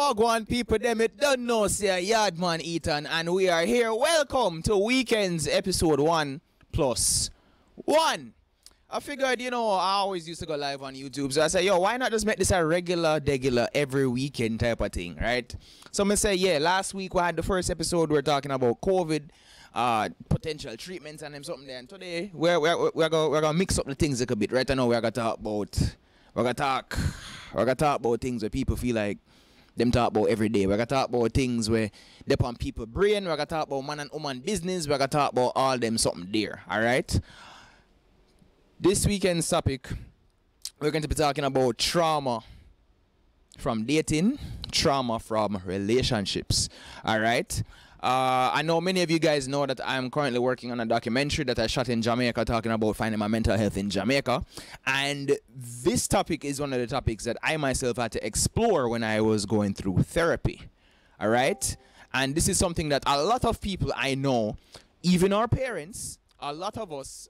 Wagwan people, them it don't know, say Yardman Ethan, and we are here. Welcome to Weekends episode 1 plus 1. I figured, I always used to go live on YouTube, so I said, yo, why not just make this a regular, every weekend type of thing, right? So I'm going to say, yeah, last week we had the first episode, we are talking about COVID, potential treatments and them something there, and today we're going to mix up the things a little bit. Right now we're going to talk about things where people feel like them talk about every day. We're going to talk about things where they on people's brain. We're going to talk about man and woman business. We're going to talk about all them something there. All right. This weekend's topic, we're going to be talking about trauma from dating, trauma from relationships. All right. I know many of you guys know that I'm currently working on a documentary that I shot in Jamaica talking about finding my mental health in Jamaica. And this topic is one of the topics that I myself had to explore when I was going through therapy. All right. And this is something that a lot of people I know, even our parents, a lot of us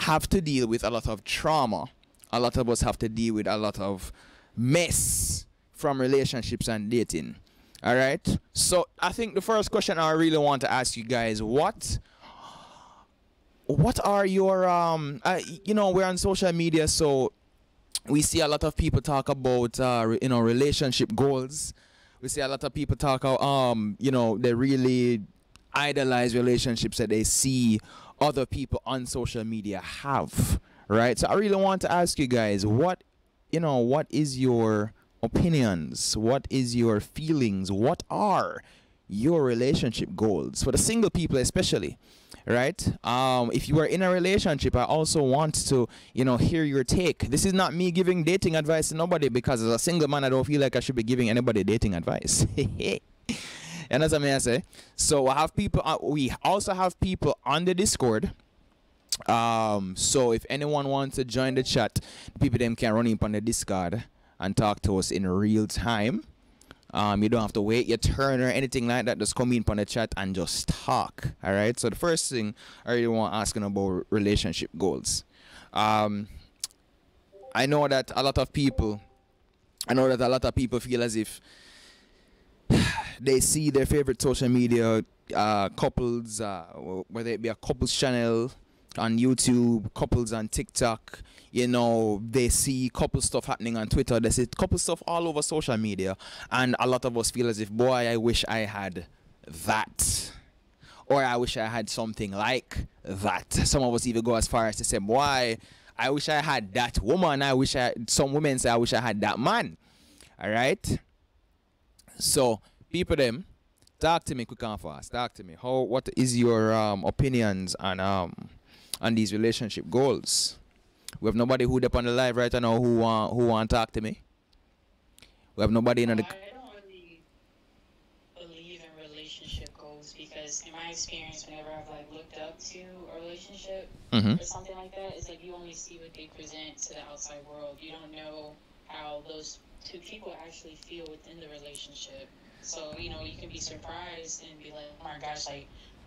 have to deal with a lot of trauma. A lot of us have to deal with a lot of mess from relationships and dating. All right. So I think the first question I really want to ask you guys, what are your we're on social media, so we see a lot of people talk about relationship goals. We see a lot of people talk they really idolize relationships that they see other people on social media have, right? So I really want to ask you guys, what is your opinions? What is your feelings? What are your relationship goals for the single people especially, right? If you are in a relationship, I also want to hear your take. This is not me giving dating advice to nobody, because as a single man I don't feel like I should be giving anybody dating advice. And that's what I say. So I have people, we also have people on the Discord. So if anyone wants to join the chat, people them can run in on the Discord and talk to us in real time. You don't have to wait your turn or anything like that. Just come in on the chat and just talk. All right. So the first thing I really want asking about relationship goals. I know that a lot of people feel as if they see their favorite social media couples, whether it be a couples channel on YouTube, couples on TikTok, they see couple stuff happening on Twitter, they see couple stuff all over social media, and a lot of us feel as if, boy, I wish I had that, or I wish I had something like that. Some of us even go as far as to say, boy, I wish I had that woman. Some women say, I wish I had that man. All right. So people them, talk to me quick and fast. Talk to me. What is your opinions on these relationship goals? We have nobody who up on the live right now who want to talk to me. We have nobody in the. I don't really believe in relationship goals, because in my experience, whenever I've looked up to a relationship or something like that, it's you only see what they present to the outside world. You don't know how those two people actually feel within the relationship. So you can be surprised and be like, oh my gosh,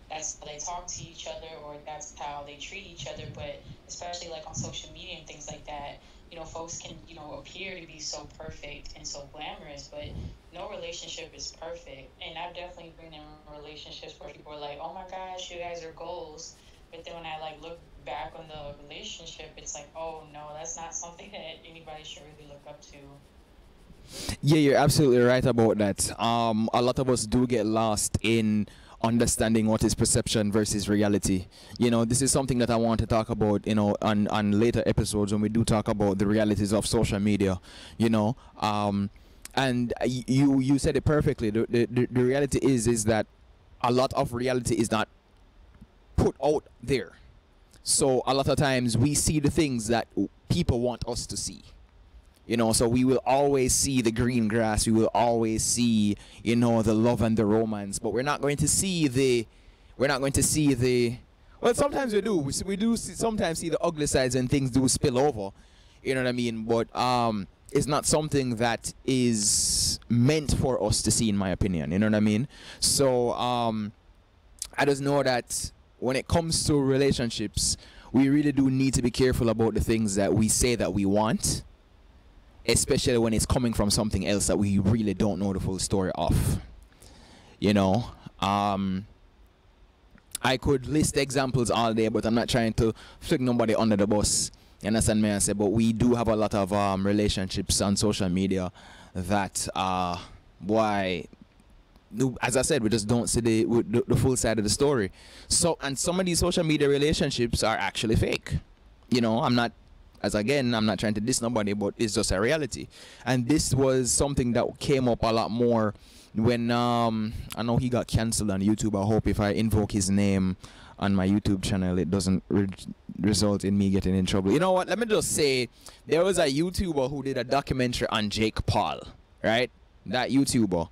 that's how they talk to each other, or that's how they treat each other. But especially on social media and things like that, folks can appear to be so perfect and so glamorous, but no relationship is perfect. And I've definitely been in relationships where people are like, oh my gosh, you guys are goals, but then when I look back on the relationship, it's oh no, that's not something that anybody should really look up to. Yeah, you're absolutely right about that. A lot of us do get lost in understanding what is perception versus reality. This is something that I want to talk about, on later episodes when we do talk about the realities of social media, and you said it perfectly. The reality is that a lot of reality is not put out there. So a lot of times we see the things that people want us to see. So we will always see the green grass. We will always see, the love and the romance. But we're not going to see the. Well, sometimes we do. We do sometimes see the ugly sides, and things do spill over. You know what I mean? But it's not something that is meant for us to see, in my opinion. You know what I mean? So I just know that when it comes to relationships, we really do need to be careful about the things that we say that we want. especially when it's coming from something else that we really don't know the full story of. You know, I could list examples all day, but I'm not trying to flick nobody under the bus. You understand me? I say, but we do have a lot of relationships on social media that, why, as I said, we just don't see the full side of the story. So, and some of these social media relationships are actually fake. You know, I'm not trying to diss nobody, but it's just a reality. And this was something that came up a lot more when I know he got cancelled on YouTube. I hope if I invoke his name on my YouTube channel, it doesn't result in me getting in trouble. You know what? Let me just say, there was a YouTuber who did a documentary on Jake Paul, right? That YouTuber.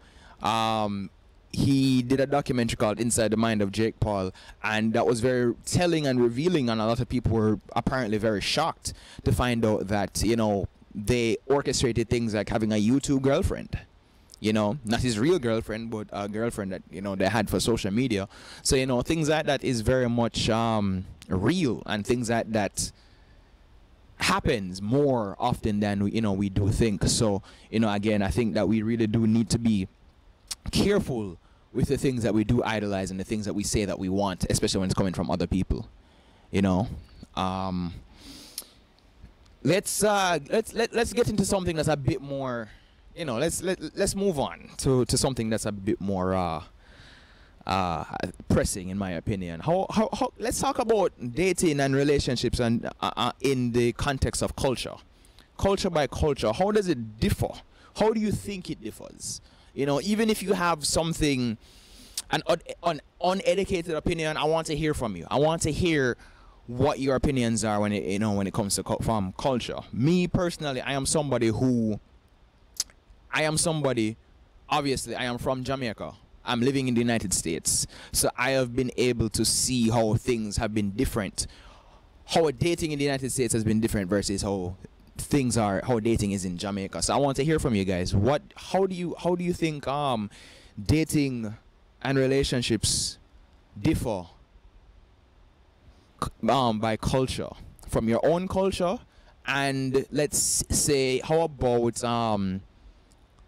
He did a documentary called Inside the Mind of Jake Paul, and that was very telling and revealing, and a lot of people were apparently very shocked to find out that, you know, they orchestrated things like having a YouTube girlfriend. You know, not his real girlfriend, but a girlfriend that, you know, they had for social media. So, you know, things like that is very much real, and things like that happens more often than, you know, we do think. So, you know, again, I think that we really do need to be careful with the things that we do idolize and the things that we say that we want, especially when it's coming from other people. You know, let's get into something that's a bit more, you know, let's move on to something that's a bit more pressing, in my opinion. How let's talk about dating and relationships, and in the context of culture by culture. How does it differ? How do you think it differs? You know, even if you have something, an uneducated opinion, I want to hear from you. I want to hear what your opinions are when it, you know, when it comes to from culture. Me personally, obviously I am from Jamaica. I'm living in the United States. So I have been able to see how things have been different. How dating in the United States has been different versus how dating is in Jamaica. So I want to hear from you guys. How do you think dating and relationships differ by culture, from your own culture? And let's say, how about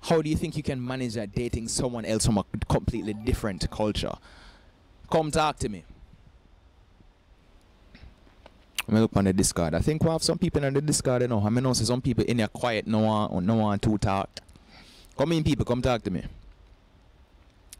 how do you think you can manage that dating someone else from a completely different culture? Come talk to me. Let me look on the Discord. I think we have some people in the Discord, you know. I know some people in there quiet, no one to talk. Come in, people, come talk to me.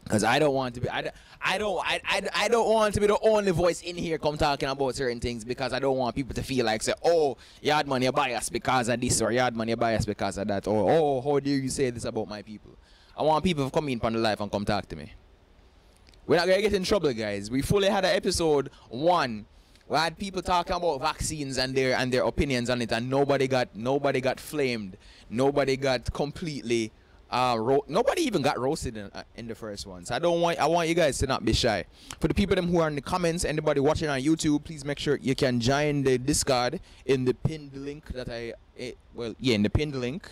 Cause I don't want to be I don't want to be the only voice in here come talking about certain things, because I don't want people to feel like, say, oh, Yardman, you're biased because of this, or Yardman, you're biased because of that, or oh, how dare you say this about my people. I want people to come in on the live and come talk to me. We're not gonna get in trouble, guys. We fully had an episode 1. We had people talking about vaccines and their opinions on it, and nobody got flamed. Nobody got completely nobody even got roasted in the first one. So I want you guys to not be shy. For the people who are in the comments, anybody watching on YouTube, please make sure you can join the Discord in the pinned link that in the pinned link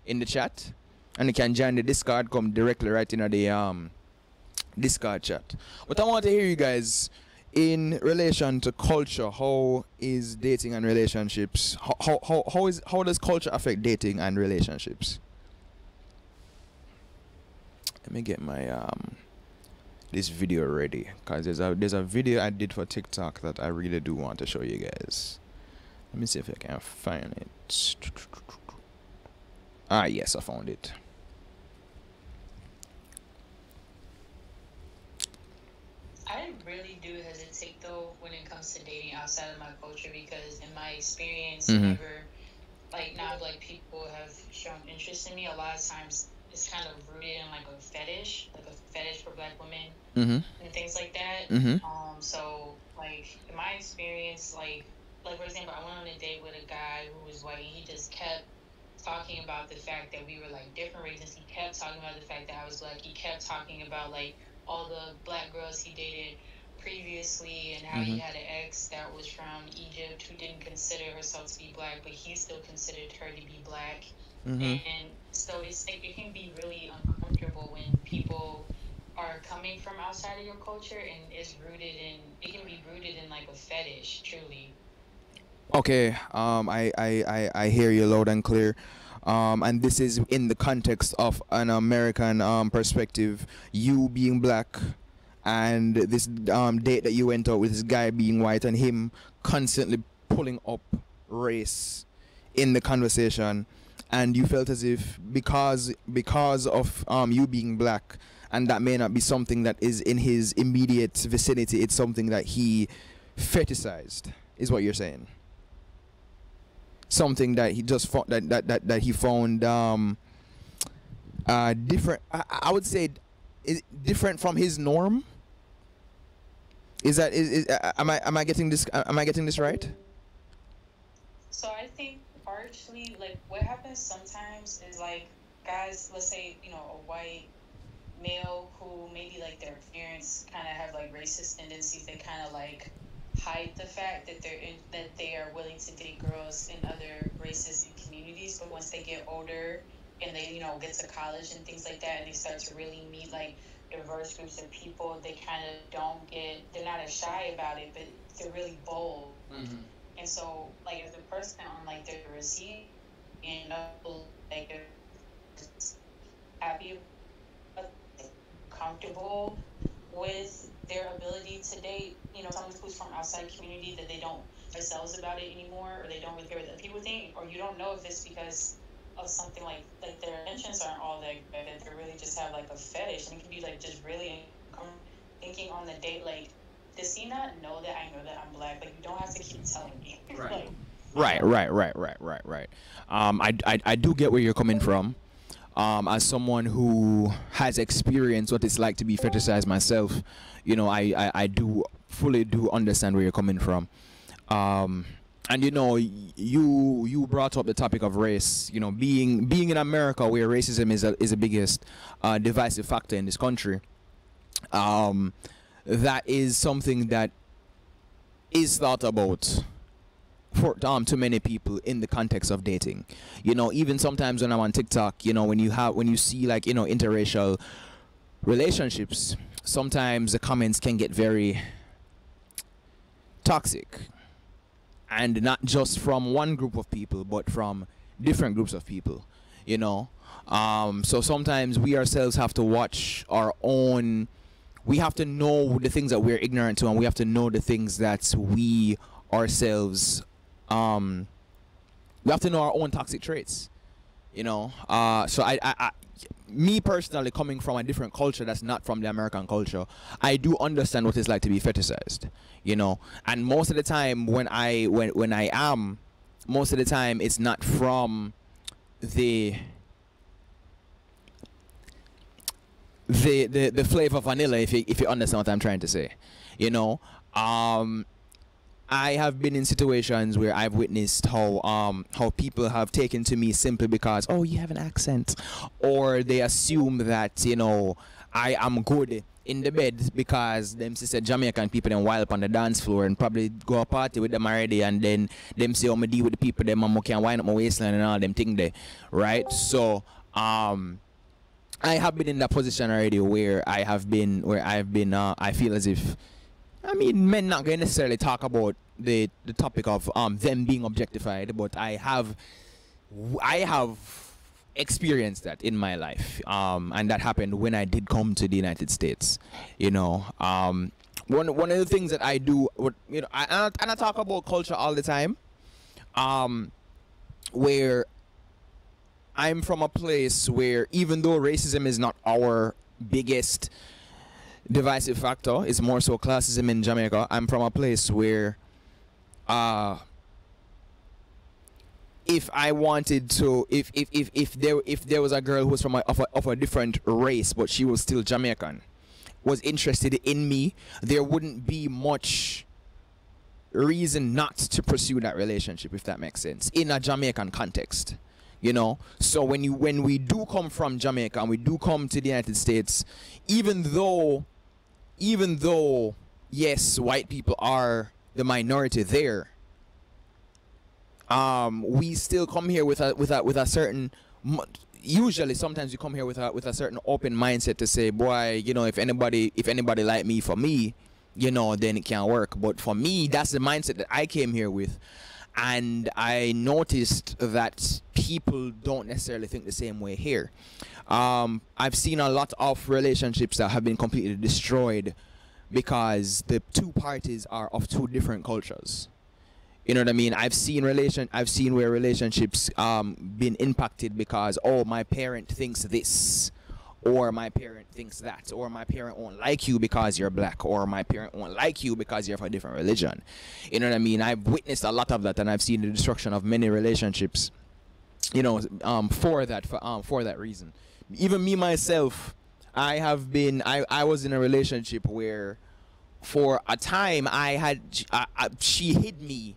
in the chat, and you can join the Discord. Come directly right into the Discord chat. But I want to hear you guys in relation to culture. How is dating and relationships? How does culture affect dating and relationships? Let me get my this video ready, because there's a video I did for TikTok that I really do want to show you guys. Let me see if I can find it. Ah, yes, I found it. I really do hesitate though when it comes to dating outside of my culture, because in my experience, whenever like people have shown interest in me, a lot of times it's kind of rooted in like a fetish for Black women and things like that. So like in my experience, like for example, I went on a date with a guy who was white. He just kept talking about the fact that we were like different races. He kept talking about the fact that I was Black. He kept talking about like all the Black girls he dated previously, and how he had an ex that was from Egypt who didn't consider herself to be Black, but he still considered her to be Black. And so it's like it can be really uncomfortable when people are coming from outside of your culture, and it can be rooted in like a fetish, truly. Okay, I hear you loud and clear. And this is in the context of an American perspective, you being black and this date that you went out with this guy being white and him constantly pulling up race in the conversation, and you felt as if because of you being black, and that may not be something that is in his immediate vicinity, it's something that he fetishized, is what you're saying. Something that he just found that he found different. I would say is different from his norm. Is that am I getting this right? So I think partially, like, what happens sometimes is, like, guys, let's say, you know, a white male who maybe, like, their parents kind of have, like, racist tendencies. They kind of, like, hide the fact that they are willing to date girls in other races and communities. But once they get older and they, you know, get to college and things like that, and they start to really meet, like, diverse groups of people, they kind of they're not as shy about it, but they're really bold. Mm-hmm. And so, like, as a person on, like, the receiving, you know, like, happy, comfortable with their ability to date, you know, someone who's from outside community, that they don't themselves about it anymore, or they don't really care what other people think, or you don't know if it's because of something like their intentions aren't all that good, that they really just have, like, a fetish, and it can be, like, just really thinking on the date, like, does he not know that I know that I'm black? Like, you don't have to keep telling me. Right. Right. I do get where you're coming from. As someone who has experienced what it's like to be fetishized myself, you know, I do fully understand where you're coming from. And you know, you brought up the topic of race. You know, being in America, where racism is the biggest divisive factor in this country. That is something that is thought about for to many people in the context of dating. You know, even sometimes when I'm on TikTok, you know, when you see, like, you know, interracial relationships, sometimes the comments can get very toxic, and not just from one group of people, but from different groups of people, you know. So sometimes we ourselves have to watch our own. We have to know the things that we're ignorant to, and we have to know the things that we ourselves we have to know our own toxic traits, you know. So I me personally, coming from a different culture that's not from the American culture, I do understand what it's like to be fetishized, you know. And most of the time when I am, most of the time it's not from the flavor of vanilla, if you understand what I'm trying to say, you know. I have been in situations where I've witnessed how people have taken to me simply because, oh, you have an accent, or they assume that, you know, I am good in the bed because them sister Jamaican people then wild up on the dance floor and probably go a party with them already, and then them say, oh, me deal with the people them and can wind up my waistline and all them thing there, right? So I have been in that position already where I've been I feel as if, I mean, men not going to necessarily talk about the topic of them being objectified, but I have experienced that in my life, and that happened when I did come to the United States, you know. One of the things that I do, you know, I talk about culture all the time, where I'm from a place where, even though racism is not our biggest divisive factor, it's more so classism in Jamaica. I'm from a place where if I wanted to, if there was a girl who was from of a different race, but she was still Jamaican, was interested in me, there wouldn't be much reason not to pursue that relationship, if that makes sense, in a Jamaican context, you know. So when we do come from Jamaica and we do come to the United States, even though yes, white people are the minority there, we still come here with a certain, usually sometimes you come here with a certain open mindset to say, boy, you know, if anybody like me, for me, you know, then it can work. But for me, that's the mindset that I came here with. And I noticed that people don't necessarily think the same way here. I've seen a lot of relationships that have been completely destroyed because the two parties are of two different cultures. You know what I mean? I've seen where relationships been impacted because, oh, my parent thinks this, or my parent thinks that, or my parent won't like you because you're black, or my parent won't like you because you're of a different religion. You know what I mean? I've witnessed a lot of that, and I've seen the destruction of many relationships, you know, for that reason. Even me myself, I was in a relationship where for a time she hid me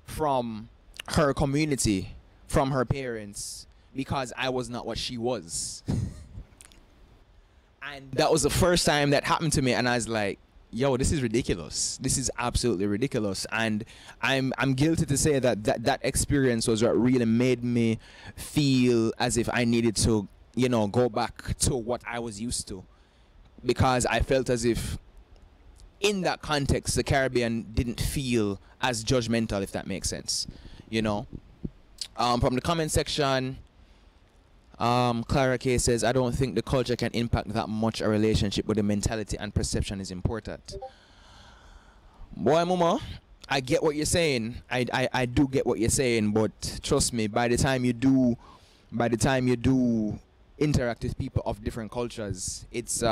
from her community, from her parents, because I was not what she was. And that was the first time that happened to me, and I was like, yo, this is ridiculous. This is absolutely ridiculous. And I'm guilty to say that experience was what really made me feel as if I needed to, you know, go back to what I was used to, because I felt as if in that context the Caribbean didn't feel as judgmental, if that makes sense, you know. From the comment section, Clara K says, I don't think the culture can impact that much a relationship, but the mentality and perception is important. Boy, Mama, I get what you're saying. I do get what you're saying, but trust me, by the time you do interact with people of different cultures, it's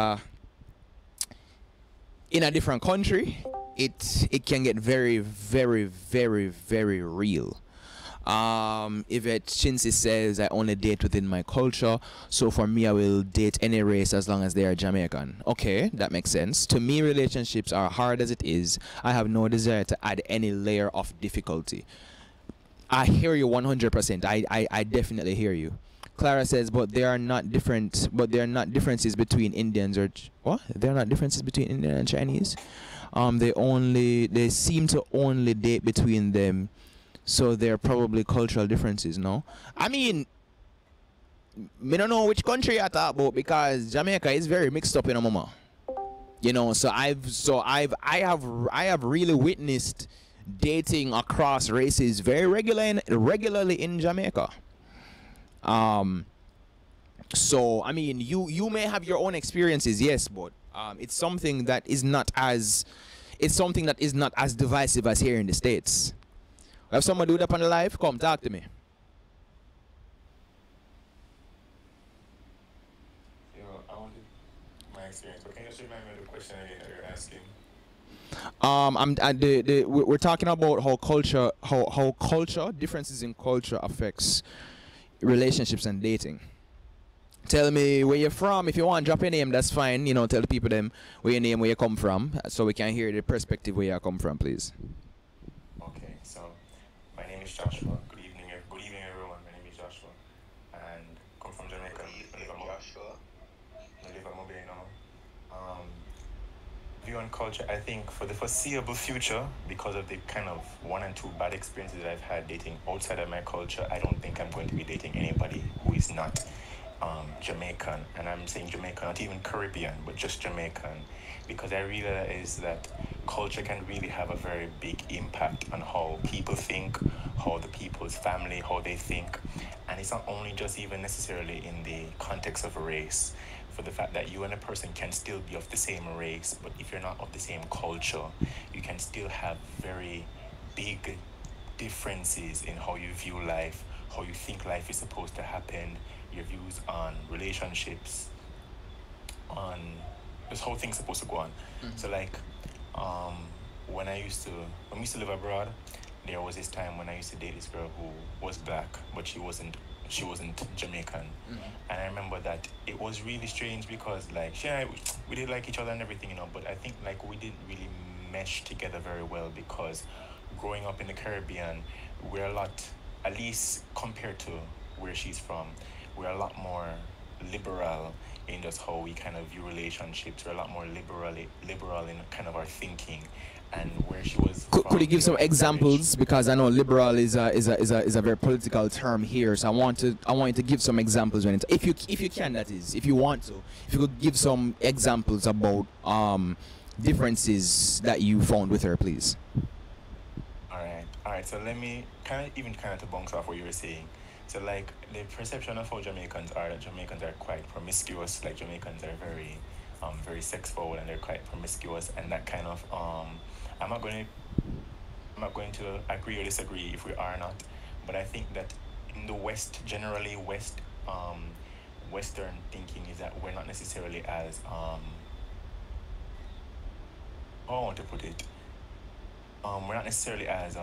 in a different country, it can get very, very, very, very real. Yvette Chinsi says, I only date within my culture, so for me I will date any race as long as they are Jamaican. Okay, that makes sense. To me, relationships are hard as it is. I have no desire to add any layer of difficulty. I hear you 100%. I definitely hear you. Clara says, but there are not differences between Indians or what? There are not differences between Indian and Chinese. They seem to only date between them. So there are probably cultural differences, no? I mean, me don't know which country you're talking about, because Jamaica is very mixed up in a mama. You know, I have really witnessed dating across races very regularly in Jamaica. So I mean, you may have your own experiences, yes, but it's something that is not as divisive as here in the States. If someone do that on the live, come talk to me. You know, I wanted my experience. But can you just remind me of the question again that you're asking? We're talking about how culture differences in culture affects relationships and dating. Tell me where you're from. If you want to drop your name, that's fine. You know, tell the people them where your name, where you come from, so we can hear the perspective where you come from, please. Okay, so my name is Joshua. Good evening, everyone. My name is Joshua, and come from Jamaica. I live in Mobile now. View on culture, I think for the foreseeable future, because of the kind of 1 and 2 bad experiences that I've had dating outside of my culture, I don't think I'm going to be dating anybody who is not Jamaican. And I'm saying Jamaican, not even Caribbean, but just Jamaican, because I realize that culture can really have a very big impact on how people think, how the people's family, how they think. And it's not only just even necessarily in the context of a race, for the fact that you and a person can still be of the same race, but if you're not of the same culture, you can still have very big differences in how you view life, how you think life is supposed to happen, your views on relationships, on this whole thing's supposed to go on. Mm-hmm. So like when we used to live abroad, there was this time when I used to date this girl who was black, but she wasn't Jamaican. Mm-hmm. And I remember that it was really strange because like she and I, we did like each other and everything, you know, but I think like we didn't really mesh together very well, because growing up in the Caribbean, we're a lot, at least compared to where she's from, we're a lot more liberal in just how we kind of view relationships. We're a lot more liberal in kind of our thinking. And where she was could you give some examples, because I know liberal is a very political term here, so I want you to give some examples when if you can, that is, if you want to, if you could give some examples about differences that you found with her, please. All right, so let me kind of to bounce off what you were saying. So like the perception of how Jamaicans are, that Jamaicans are quite promiscuous. Like Jamaicans are very sex forward, and they're quite promiscuous, and that kind of I'm not going to I'm not going to agree or disagree if we are not, but I think that in the West, generally Western thinking is that we're not necessarily as how I want to put it. We're not necessarily as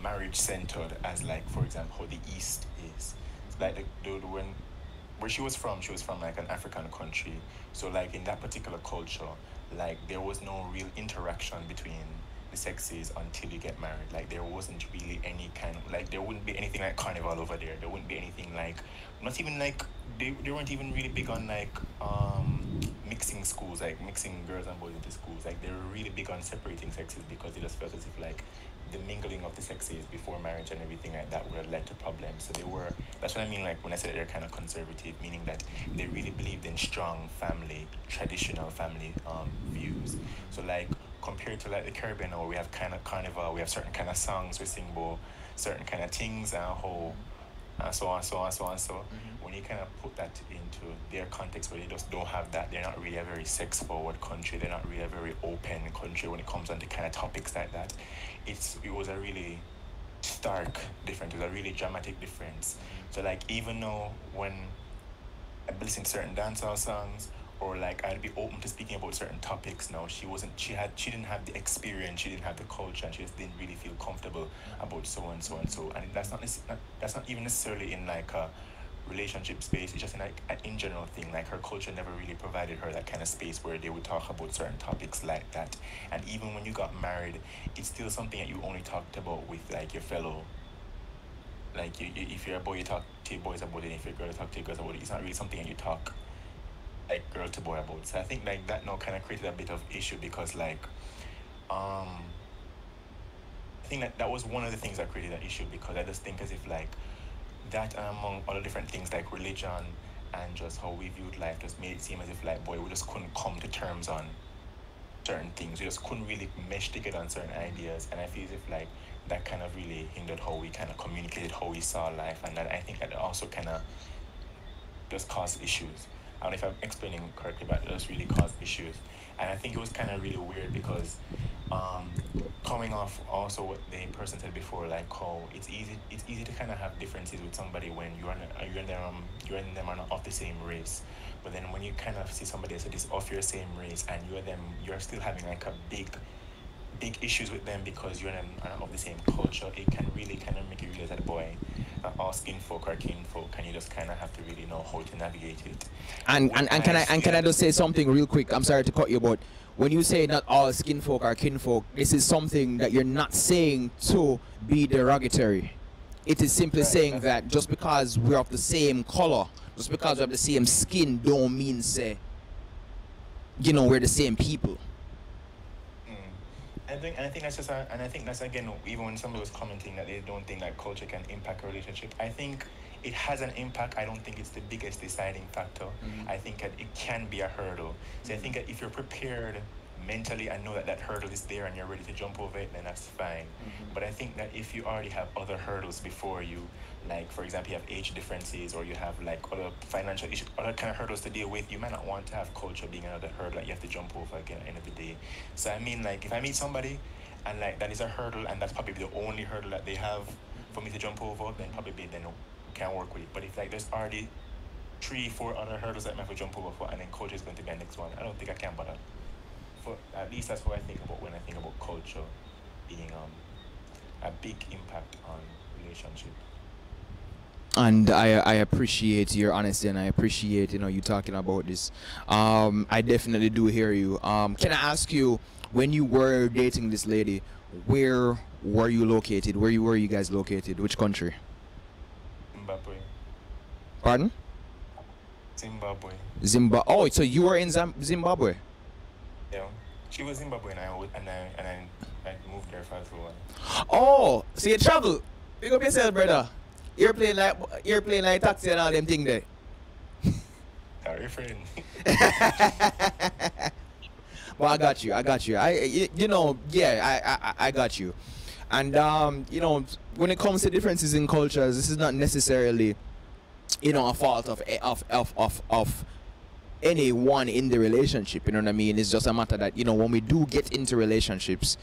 marriage centered as, like, for example, how the East is. It's like when where she was from like an African country. So like in that particular culture, like there was no real interaction between the sexes until you get married. Like there wasn't really any kind of, like, there wouldn't be anything like carnival over there. There wouldn't be anything like, not even like, they weren't even really big on like mixing schools, like mixing girls and boys into schools. Like they were really big on separating sexes because they just felt as if like the mingling of the sexes before marriage and everything like that would have led to problems. So they were, that's what I mean, like when I said they're kind of conservative, meaning that they really believed in strong family, traditional family views. So like compared to like the Caribbean, where we have kind of carnival, we have certain kind of songs we sing about certain kind of things and how and so on, so on, so on. So when you kind of put that into their context, where they just don't have that, they're not really a very sex forward country, they're not really a very open country when it comes on to kind of topics like that. It was a really stark difference, it was a really dramatic difference. So like even though when I listen to certain dancehall songs, or like I'd be open to speaking about certain topics now, she didn't have the experience, she didn't have the culture, and she just didn't really feel comfortable about so and so and so. And that's not even necessarily in like a relationship space, it's just in like an in general thing. Like her culture never really provided her that kind of space where they would talk about certain topics like that. And even when you got married, it's still something that you only talked about with like your fellow, like if you're a boy, you talk to your boys about it, if you're a girl, you talk to your girls about it. It's not really something that you talk like girl to boy about. So I think like that now kind of created a bit of issue, because like I think that was one of the things that created that issue, because I just think as if like that, and among other different things like religion and just how we viewed life, just made it seem as if like, boy, we just couldn't come to terms on certain things, we just couldn't really mesh together on certain ideas. And I feel as if like that kind of really hindered how we kind of communicated how we saw life, and that I think that also kind of just caused issues. I don't know if I'm explaining correctly, but it just really caused issues. And I think it was kind of really weird because coming off also what the person said before, like how it's easy to kind of have differences with somebody when you and them are not of the same race. But then when you kind of see somebody that is of your same race, and you're still having like a big issues with them because you and them are not of the same culture, it can really kind of make you realize that, boy, not all skin folk are kin folk, and you just kind of have to really know how to navigate it. And can I just say something real quick? I'm sorry to cut you, but when you say not all skin folk are kin folk, this is something that you're not saying to be derogatory. It is simply saying that just because we're of the same color, just because we have the same skin, don't mean say, we're the same people. I think that's again, even when somebody was commenting that they don't think that culture can impact a relationship, I think it has an impact. I don't think it's the biggest deciding factor. I think that it can be a hurdle. So I think that if you're prepared mentally and know that that hurdle is there and you're ready to jump over it, then that's fine. But I think that if you already have other hurdles before you, like for example you have age differences, or you have like other financial issues, other kind of hurdles to deal with, you might not want to have culture being another hurdle that you have to jump over again at the end of the day. So I mean, like if I meet somebody and like that is a hurdle, and that's probably the only hurdle that they have for me to jump over, then probably then can't work with it. But if like there's already 3-4 other hurdles that I have to jump over for, and then culture is going to be the next one, I don't think I can bother. For at least that's what I think about when I think about culture being a big impact on relationship. And I appreciate your honesty, and I appreciate you talking about this. I definitely do hear you. Can I ask you, when you were dating this lady, where were you located? Were you guys located? Which country? Zimbabwe. Pardon? Zimbabwe. Oh, so you were in Zimbabwe? Yeah, she was Zimbabwean, and I moved there for a while. Oh, so you travel? Pick up yourself, brother. Airplane like taxi and all them things there. Sorry, friend. Well, I got you. I got you. And when it comes to differences in cultures, this is not necessarily you know, a fault of anyone in the relationship. You know what I mean? It's just a matter that, you know, when we do get into relationships,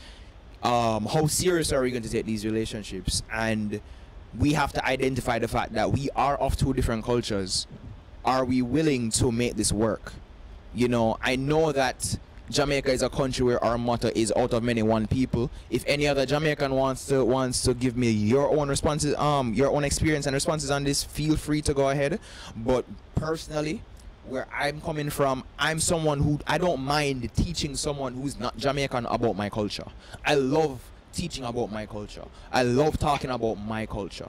how serious are we going to take these relationships? And we have to identify the fact that we are of two different cultures. Are we willing to make this work? You know, I know that Jamaica is a country where our motto is out of many one people. If any other Jamaican wants to give me your own responses, your own experience and responses on this, feel free to go ahead. But personally, where I'm coming from, I'm someone who, I don't mind teaching someone who's not Jamaican about my culture. I love teaching about my culture. I love talking about my culture.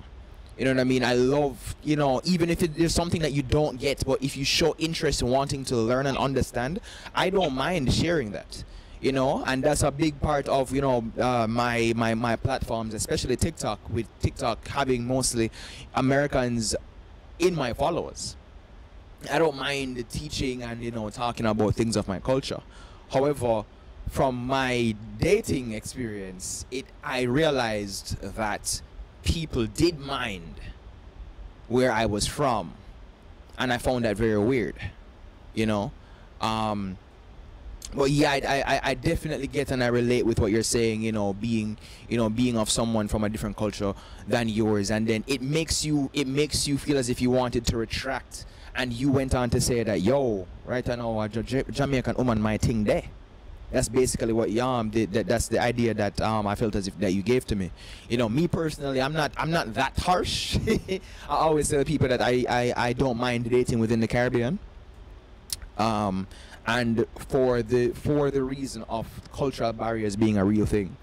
You know what I mean? I love, you know, even if there's something that you don't get, but if you show interest in wanting to learn and understand, I don't mind sharing that. You know, and that's a big part of, you know, my platforms, especially TikTok, with TikTok having mostly Americans in my followers. I don't mind teaching and, you know, talking about things of my culture. However, from my dating experience, I realized that people did mind where I was from, and I found that very weird, you know. But yeah, I definitely get and I relate with what you're saying, you know, being of someone from a different culture than yours, and then it makes you feel as if you wanted to retract, and you went on to say that, yo, right, I know a Jamaican woman my thing there. That's basically what that's the idea that I felt as if that you gave to me. You know, me personally, I'm not that harsh. I always tell people that I don't mind dating within the Caribbean. And for the reason of cultural barriers being a real thing.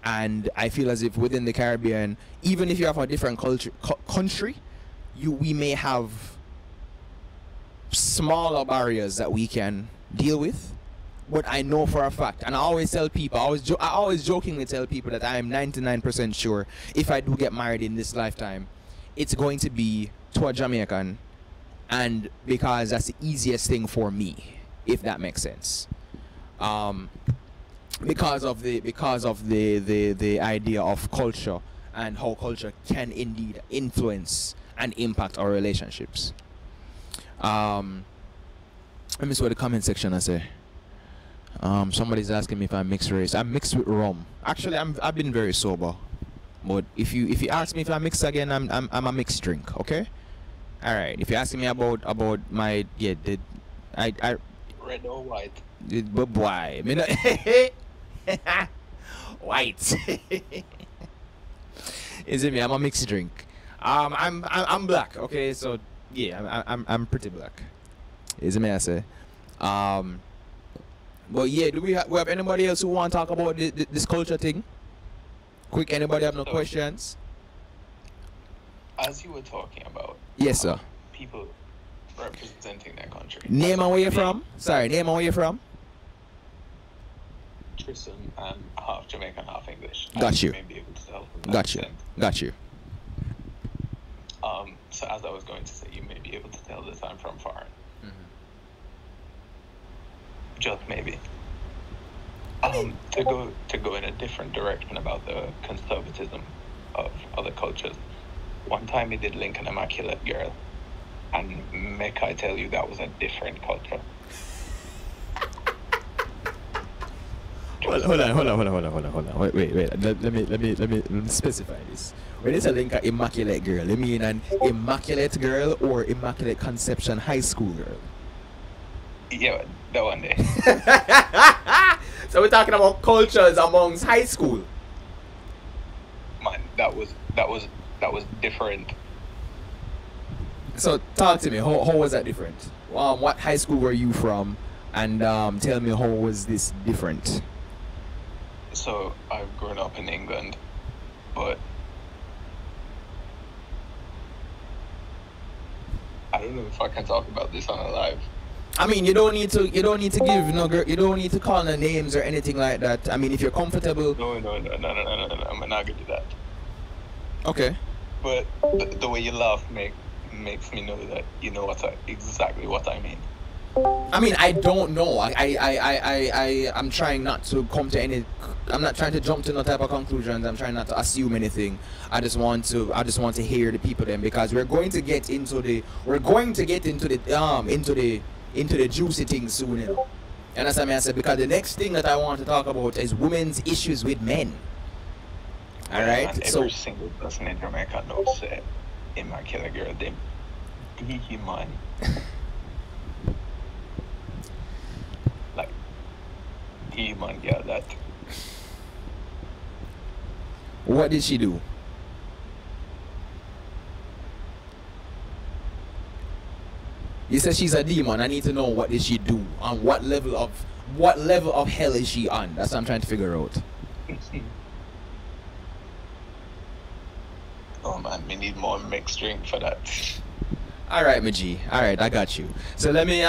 And I feel as if within the Caribbean, even if you have a different country, we may have smaller barriers that we can deal with. But I know for a fact, and I always tell people, I always jokingly tell people that I am 99% sure if I do get married in this lifetime, it's going to be to a Jamaican, and because that's the easiest thing for me, if that makes sense. Because of the idea of culture and how culture can indeed influence and impact our relationships. Let me see what the comment section I say. Somebody's asking me if I'm mixed race. I'm mixed with rum. Actually, I've been very sober. But if you ask me if I'm mixed again, I'm a mixed drink. Okay. All right. If you're asking me about my I red or white? But why? White. Is it me? I'm a mixed drink. I'm black. Okay. So yeah, I'm pretty black. Is it me? I say. But yeah, do we have anybody else who want to talk about this culture thing? Quick, anybody have no questions? As you were talking about, yes, sir. People representing their country. Name and where you're from? Sorry, name and where you're from? Tristan, and half Jamaican, half English. Got you. May be able to tell from that Got you. accent. Got you. So as I was going to say, you may be able to tell that I'm from foreign. Just maybe. To go in a different direction about the conservatism of other cultures. One time we did link an immaculate girl, and make I tell you, that was a different culture. Hold on. Wait. Let me specify this. When it's a link an immaculate girl, you mean an immaculate girl or immaculate conception high school girl? Yeah, that one day. So we're talking about cultures amongst high school. Man, that was different. So talk to me. How was that different? What high school were you from? And tell me, how was this different? So I've grown up in England, but I don't know if I can talk about this on a live. I mean, you don't need to give no girl. You don't need to call no names or anything like that. I mean, if you're comfortable. No. I'm not gonna do that. Okay. But the way you laugh makes me know that you know exactly what I mean. I mean, I don't know. I'm trying not to come to any trying to jump to no type of conclusions. I'm trying not to assume anything. I just want to hear the people then, because we're going to get into the juicy things soon, you know. And that's what I said, because the next thing that I want to talk about is women's issues with men. Alright? So every single person in Jamaica knows that in my killer girl them he man. Like he man girl that. What did she do? You said she's a demon. I need to know, what did she do? On what level of hell is she on? That's what I'm trying to figure out. Oh man, we need more mixed drink for that. All right, my G. All right, I got you. So let me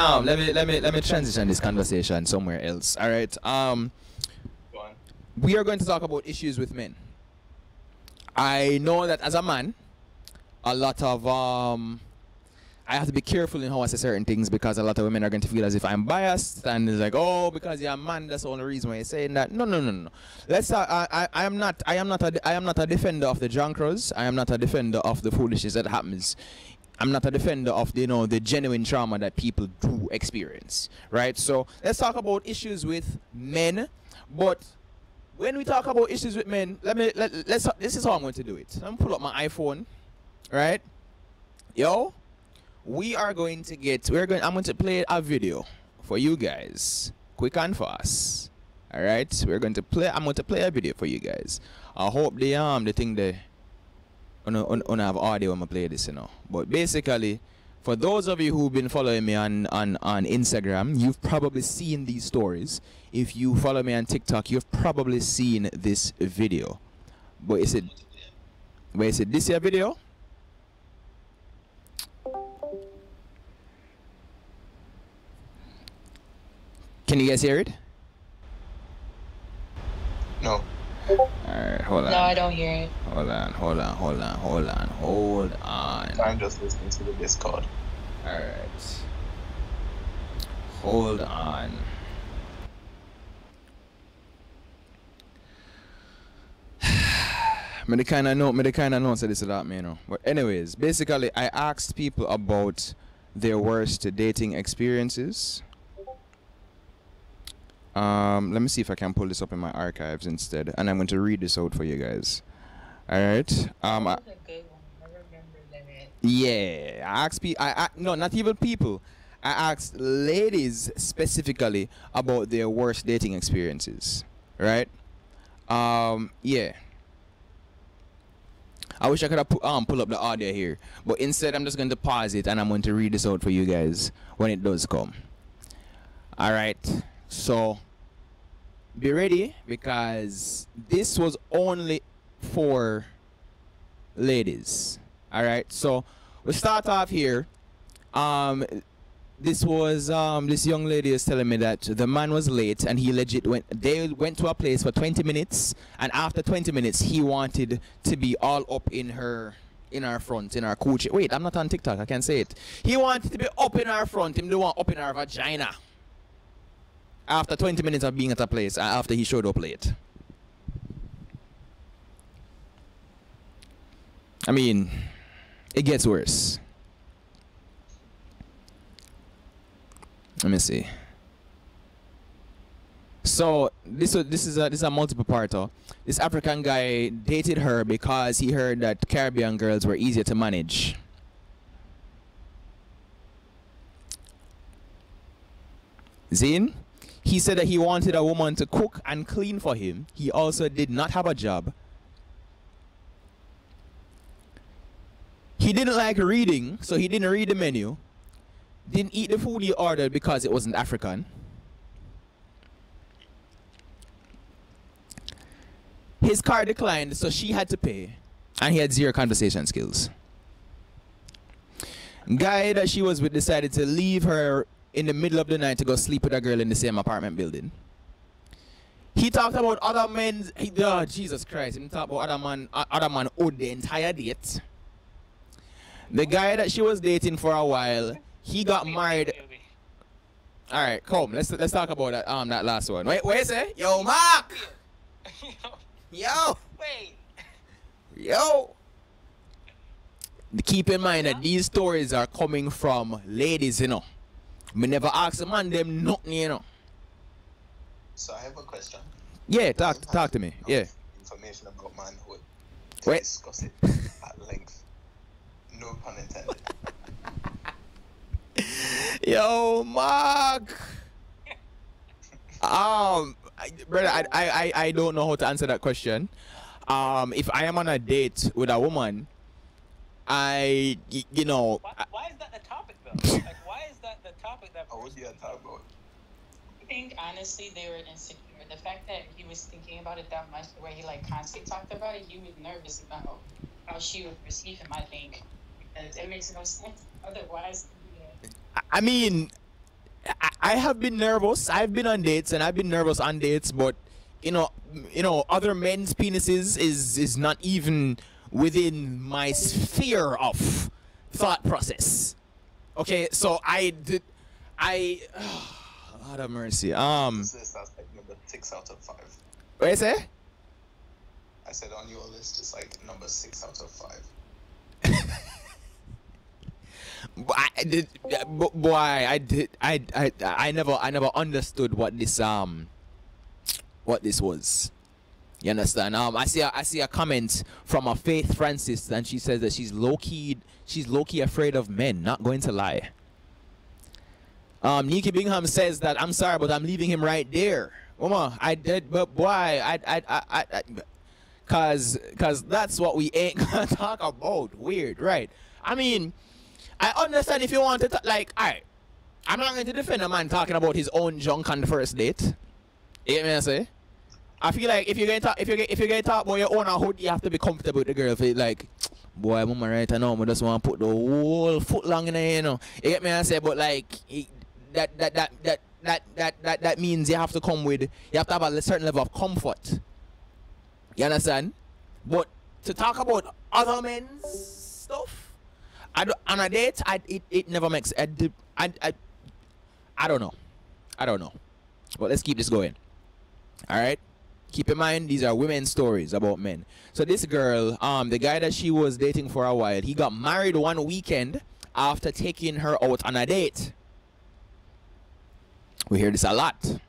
transition this conversation somewhere else. All right. We are going to talk about issues with men. I know that as a man, a lot of I have to be careful in how I say certain things, because a lot of women are going to feel as if I'm biased, and it's like, oh, because you're a man, that's the only reason why you're saying that. No. Let's I am not a defender of the drunkers. I am not a defender of the foolishness that happens. I'm not a defender of the genuine trauma that people do experience, right? So let's talk about issues with men. But when we talk about issues with men, let's this is how I'm going to do it. I'm gonna pull up my iPhone, right? Yo, I'm going to play a video for you guys, quick and fast. All right, I'm going to play a video for you guys. I hope the thing they have audio when I play this, you know. But basically, for those of you who've been following me on Instagram, you've probably seen these stories. If you follow me on TikTok, you've probably seen this video. But is it this here video? Can you guys hear it? No. Alright, hold on. No, I don't hear it. Hold on. I'm just listening to the Discord. Alright. Hold on. Me the kind of know say this about me, you know. But anyways, basically I asked people about their worst dating experiences. Let me see if I can pull this up in my archives instead, and I'm going to read this out for you guys. Alright. That was a good one. I remember that. Yeah, I asked people. No, not even people. I asked ladies specifically about their worst dating experiences. Right? Yeah. I wish I could have pull up the audio here, but instead I'm just going to pause it and I'm going to read this out for you guys when it does come. All right. So be ready, because this was only for ladies. All right. So we start off here. This was this young lady is telling me that the man was late, and they went to a place for 20 minutes, and after 20 minutes he wanted to be all up in her front, in her coochie. Wait, I'm not on TikTok, I can't say it. He wanted to be up in her front, him the one up in her vagina. After 20 minutes of being at a place, after he showed up late. I mean, it gets worse. Let me see. So this is a multiple parter. This African guy dated her because he heard that Caribbean girls were easier to manage. Zin? He said that he wanted a woman to cook and clean for him. He also did not have a job. He didn't like reading, so he didn't read the menu. Didn't eat the food he ordered because it wasn't African. His car declined, so she had to pay. And he had zero conversation skills. Guy that she was with decided to leave her in the middle of the night to go sleep with a girl in the same apartment building. He talked about other men. Jesus Christ. He talked about other man owed the entire date. The guy that she was dating for a while, he got married. All right, come. Let's talk about that that last one. Wait, you say? Yo, Mark. Yo! Wait. Yo! Keep in mind that these stories are coming from ladies, you know. Me never ask a man them nothing, you know. So I have a question. Yeah, talk to me. Yeah. Information about manhood. Wait. Discuss it at length. No pun intended. Yo, Mark. Brother, I don't know how to answer that question. If I am on a date with a woman, you know. Why is that the topic though? Like, why is that the topic that? What would you talk about? I think honestly they were insecure. The fact that he was thinking about it that much, the way he like constantly talked about it, he was nervous about how she would receive him. I think because it makes no sense otherwise. Yeah. I mean, I have been nervous. I've been on dates and I've been nervous on dates, but you know, other men's penises is not even within my sphere of thought process. Okay, so Lord have mercy. That's like number 6 out of 5. What you say? I said on your list it's like number 6 out of 5. I never understood what this was. You understand? I see a comment from a Faith Francis, and she says that she's low key afraid of men. Not going to lie. Nikki Bingham says that I'm sorry, but I'm leaving him right there. Mama, I did, but boy, cause that's what we ain't gonna talk about. Weird, right? I mean, I understand if you want to like, alright, I'm not going to defend a man talking about his own junk on the first date. You get me? I say. I feel like if you're gonna talk about your own hood, you have to be comfortable with the girl. Feel like, boy, mama, right? I know, I just want to put the whole foot long in there, you know. You get me? I say, but like that means you have to have a certain level of comfort. You understand? But to talk about other men's stuff, on a date, it never makes. I don't know. But let's keep this going. All right. Keep in mind, these are women's stories about men. So this girl, the guy that she was dating for a while, he got married one weekend after taking her out on a date. We hear this a lot.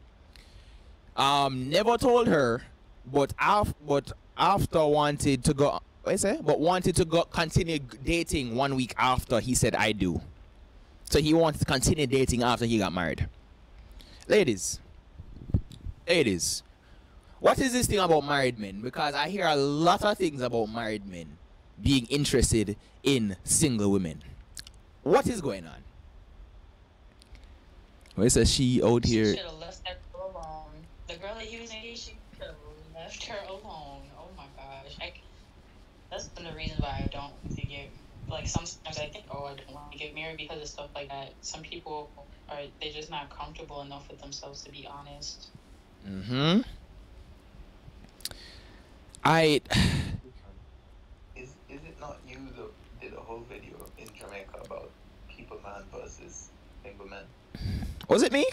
Never told her, but after wanted to go. What you say? But wanted to go continue dating 1 week after he said I do. So he wanted to continue dating after he got married. Ladies, what is this thing about married men? Because I hear a lot of things about married men being interested in single women. What is going on? Well, it says she out here. She should have left that girl alone. The girl that he was engaged, she should have left her alone. Oh my gosh. That's one of the reasons why I don't want to get, like, sometimes I think, oh, I don't want to get married because of stuff like that. Some people they're just not comfortable enough with themselves, to be honest. Mm-hmm. Is it not you that did a whole video in Jamaica about people man versus single men? Was it me?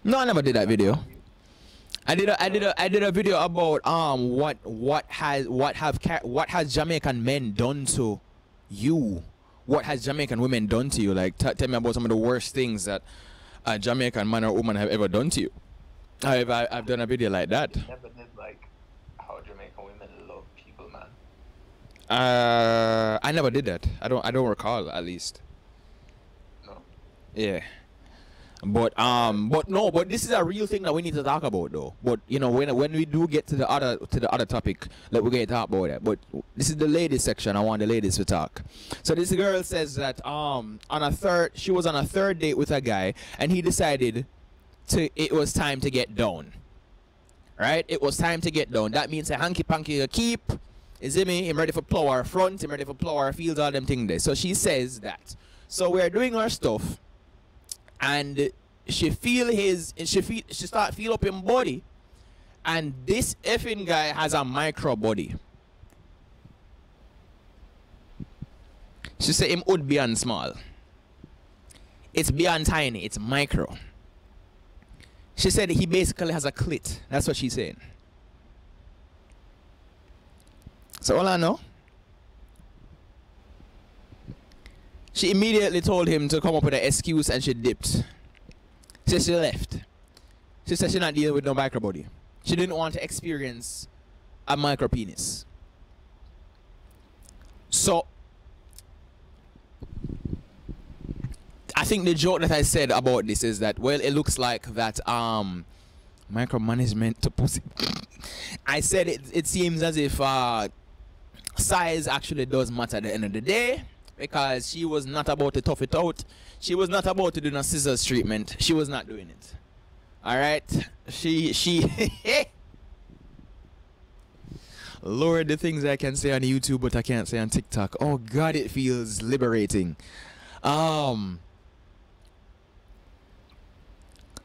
No, I never did that video. I did a video about what has Jamaican men done to you? What has Jamaican women done to you? Like tell me about some of the worst things that a Jamaican man or woman have ever done to you. I've done a video like that. You never did like how Jamaican women love people man. I never did that. I don't recall, at least. No. Yeah. But this is a real thing that we need to talk about, though. But you know, when we do get to the other topic, that we're going to talk about that. But this is the ladies section. I want the ladies to talk. So this girl says that she was on a third date with a guy, and he decided it was time to get down. Right? It was time to get down. That means a hanky panky keep. Is it me? I'm ready for plow our front. I'm ready for plow our fields. All them things there. So she says that. So we're doing our stuff. And she start feel up in body, and this effing guy has a micro body. She say him would beyond small. It's beyond tiny. It's micro. She said he basically has a clit. That's what she's saying. So all I know, she immediately told him to come up with an excuse and she dipped. She left. She said she's not dealing with no microbody. She didn't want to experience a micro penis. So I think the joke that I said about this is that, well, it looks like that micromanagement to pussy. I said it seems as if size actually does matter at the end of the day, because she was not about to tough it out. She was not about to do no scissors treatment. She was not doing it. All right, she Lord, the things I can say on YouTube but I can't say on TikTok. Oh God, it feels liberating.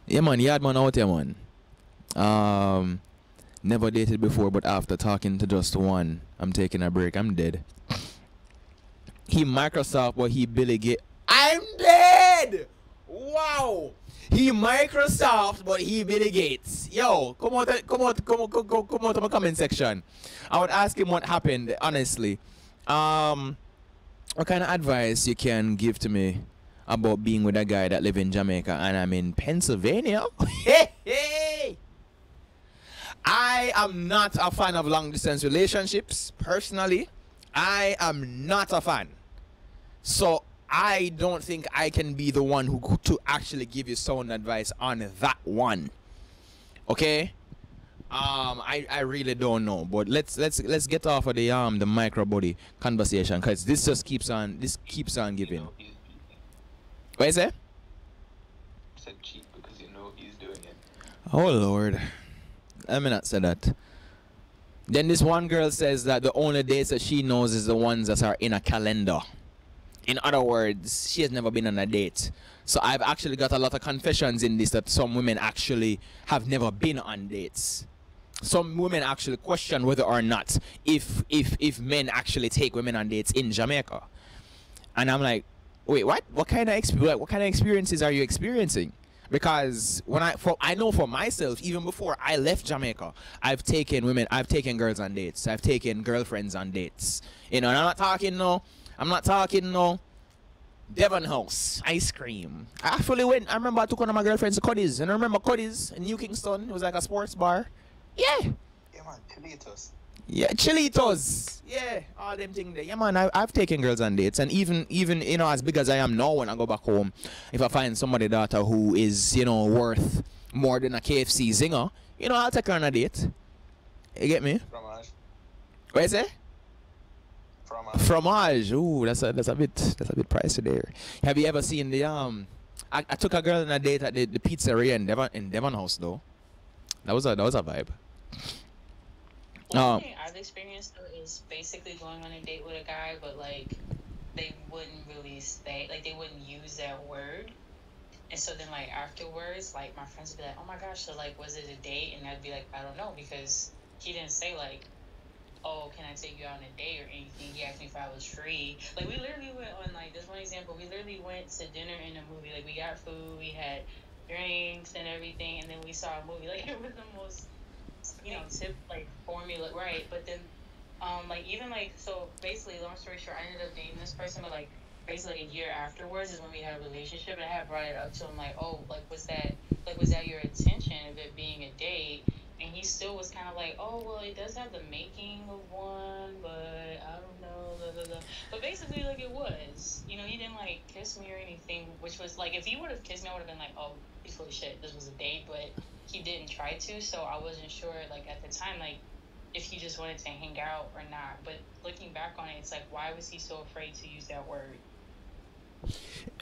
Yeah man, yard man out here, man. Never dated before, but after talking to just one, I'm taking a break. I'm dead. He Microsoft, but he Billy Gates. I'm dead. Wow. He Microsoft, but he Billy Gates. Yo, come out of my comment section. I would ask him what happened, honestly. What kind of advice you can give to me about being with a guy that live in Jamaica and I'm in Pennsylvania? Hey. I am not a fan of long distance relationships. Personally, I am not a fan. So I don't think I can be the one who to actually give you sound advice on that one. Okay? I really don't know, but let's get off of the micro body conversation, because this just keeps on giving. What is it? I said cheap because you know he's doing it. Oh Lord, let me not say that. Then this one girl says that the only dates that she knows is the ones that are in a calendar. In other words, she has never been on a date. So I've actually got a lot of confessions in this that some women actually have never been on dates. Some women actually question whether or not if men actually take women on dates in Jamaica. And I'm like, wait, what? What kind of experiences are you experiencing? Because I know for myself, even before I left Jamaica, I've taken girls on dates. I've taken girlfriends on dates. You know, and I'm not talking no Devon House ice cream. I remember I took one of my girlfriends to Cuddy's, and I remember Cuddy's in New Kingston. It was like a sports bar. Yeah. Yeah, man, Chilitos. Yeah, Chilitos. Yeah, all them things there. Yeah, man, I've taken girls on dates, and even you know, as big as I am now, when I go back home, if I find somebody daughter who is, you know, worth more than a KFC zinger, you know, I'll take her on a date. You get me? Fromage. What is it? Fromage. Ooh, that's a bit pricey there. Have you ever seen the I took a girl on a date at the pizzeria in Devon House though. That was a vibe. One thing I've experienced though is basically going on a date with a guy, but like they wouldn't really stay, like they wouldn't use that word. And so then like afterwards, like my friends would be like, "Oh my gosh, so like was it a date?" And I'd be like, "I don't know," because he didn't say like, "Oh, can I take you out on a date or anything?" He asked me if I was free. Like we literally went on, like, this one example, we literally went to dinner in a movie. Like we got food, we had drinks and everything, and then we saw a movie. Like it was the most, you know, like formula, right? But then like even like, so basically long story short, I ended up dating this person, but like basically a year afterwards is when we had a relationship, and I had brought it up to him like, "Oh, like was that your intention of it being a date?" And he still was kind of like, "Oh, well, it does have the making of one, but I don't know, blah, blah, blah." But basically, like, it was. You know, he didn't, like, kiss me or anything, which was, like, if he would have kissed me, I would have been like, "Oh, he's full of shit. This was a date." But he didn't try to, so I wasn't sure, like, at the time, like, if he just wanted to hang out or not. But looking back on it, it's like, why was he so afraid to use that word?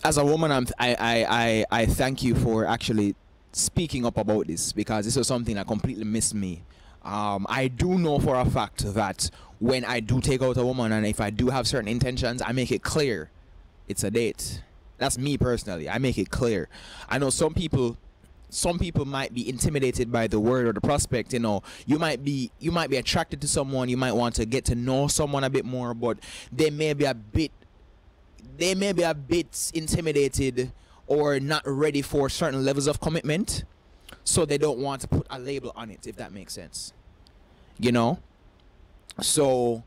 As a woman, I thank you for actually speaking up about this, because this was something that completely missed me. I do know for a fact that when I do take out a woman, and if I do have certain intentions, I make it clear it's a date. That's me personally. I make it clear. I know some people might be intimidated by the word or the prospect. You know, you might be attracted to someone, you might want to get to know someone a bit more, but they may be a bit intimidated or not ready for certain levels of commitment. so they don't want to put a label on it, if that makes sense. You know? So,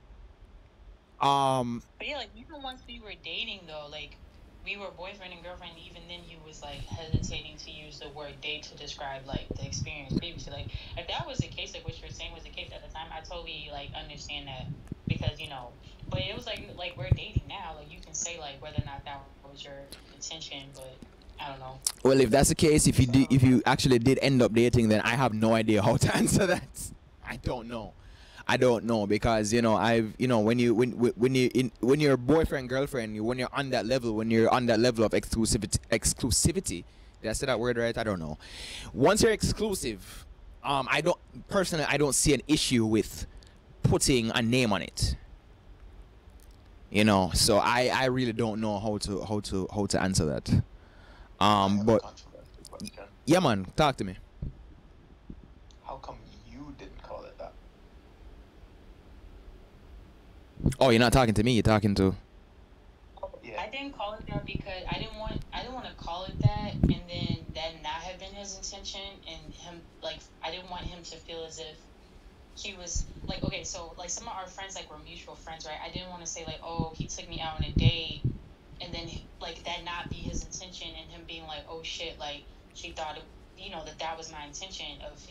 But yeah, like even once we were dating though, like we were boyfriend and girlfriend, even then he was like hesitating to use the word date to describe like the experience previously. Like if that was the case, like what you're saying was the case at the time, I totally like understand that, because but it was like we're dating now, like you can say like whether or not that was your intention, but I don't know. Well, if that's the case, if you actually did end up dating, then I have no idea how to answer that. I don't know because when you're boyfriend girlfriend, when you're on that level of exclusivity. Did I say that word right? I don't know. Once you're exclusive, I don't see an issue with putting a name on it. So I really don't know how to answer that. But yeah, man, talk to me. How come you didn't call it that? Oh, you're not talking to me. You're talking to. Yeah. I didn't call it that because I didn't want to call it that, and then that not have been his intention, and him like I didn't want him to feel as if he was like, okay, so like some of our friends like were mutual friends, right? I didn't want to say like, oh, he took me out on a date, and then like that not be his intention, and him being like, oh shit, like she thought that was my intention.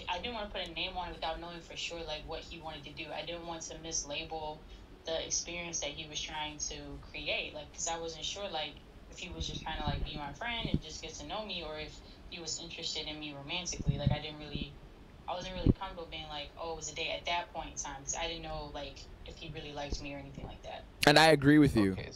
I didn't want to put a name on it without knowing for sure like what he wanted to do. I didn't want to mislabel the experience that he was trying to create, like, because I wasn't sure like if he was just trying to like be my friend and just get to know me, or if he was interested in me romantically. Like I wasn't really comfortable being like, oh, it was a date at that point in time, because I didn't know like if he really liked me or anything like that. And I agree with you. Okay.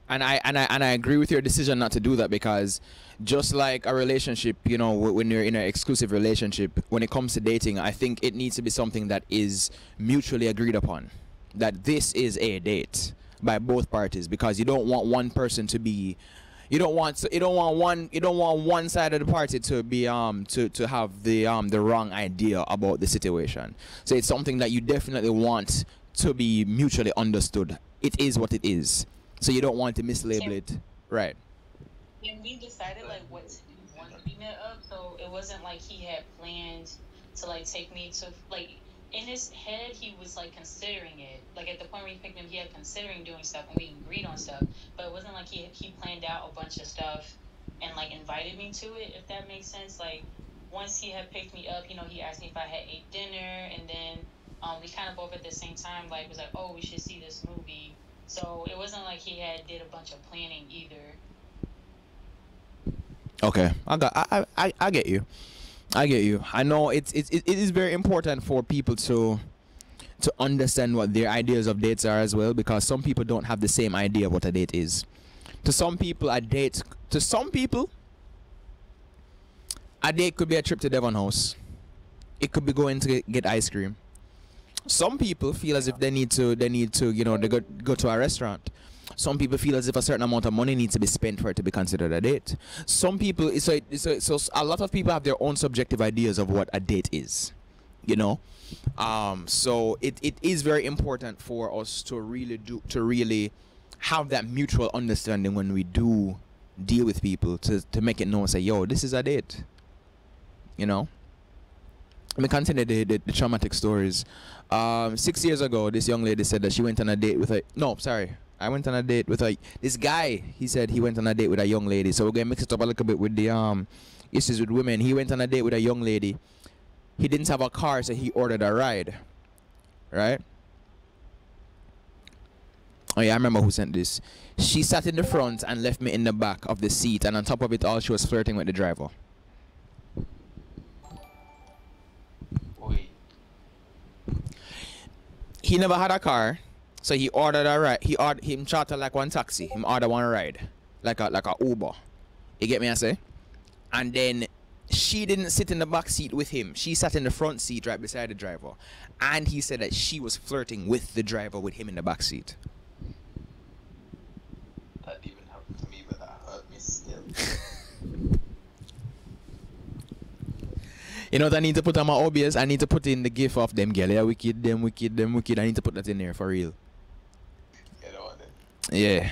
And I agree with your decision not to do that, because just like a relationship, when you're in an exclusive relationship, when it comes to dating, I think it needs to be something that is mutually agreed upon, that this is a date by both parties, because you don't want one person to be you don't want one side of the party to be to have the wrong idea about the situation. So it's something that you definitely want to be mutually understood. It is what it is. So you don't want to mislabel it, right? And we decided like what to do once we met up, so it wasn't like he had planned to like take me to like in his head he was like considering it. Like at the point where he picked him, he had considering doing stuff and we agreed on stuff. But it wasn't like he planned out a bunch of stuff and like invited me to it, if that makes sense. Like once he had picked me up, he asked me if I had ate dinner, and then we kind of both at the same time like was like, oh, we should see this movie. So it wasn't like he had did a bunch of planning either. Okay, I get you. I get you. I know it is very important for people to understand what their ideas of dates are as well, because some people don't have the same idea of what a date is. To some people, a date could be a trip to Devon House. It could be going to get ice cream. Some people feel as if they need to they go to a restaurant. Some people feel as if a certain amount of money needs to be spent for it to be considered a date. Some people, so a lot of people have their own subjective ideas of what a date is, so it is very important for us to really have that mutual understanding when we do deal with people, to make it known, say, yo, this is a date, Let me continue the traumatic stories. 6 years ago, this young lady said that she went on a date with I went on a date with this guy. He said he went on a date with a young lady. So we're going to mix it up a little bit with the issues with women. He went on a date with a young lady. He didn't have a car, so he ordered a ride. Right? Oh yeah, I remember who sent this. She sat in the front and left me in the back of the seat, and on top of it all, she was flirting with the driver. Wait. He never had a car. So he ordered a ride. Him charter like one taxi. Him order one ride, like a Uber. You get me? I say. And then she didn't sit in the back seat with him. She sat in the front seat right beside the driver. And he said that she was flirting with the driver with him in the back seat. That even happened to me, but that hurt me still. You know what I need to put on my OBS? I need to put in the gif of them girl. Yeah, wicked, them wicked, them wicked. I need to put that in there for real. Yeah.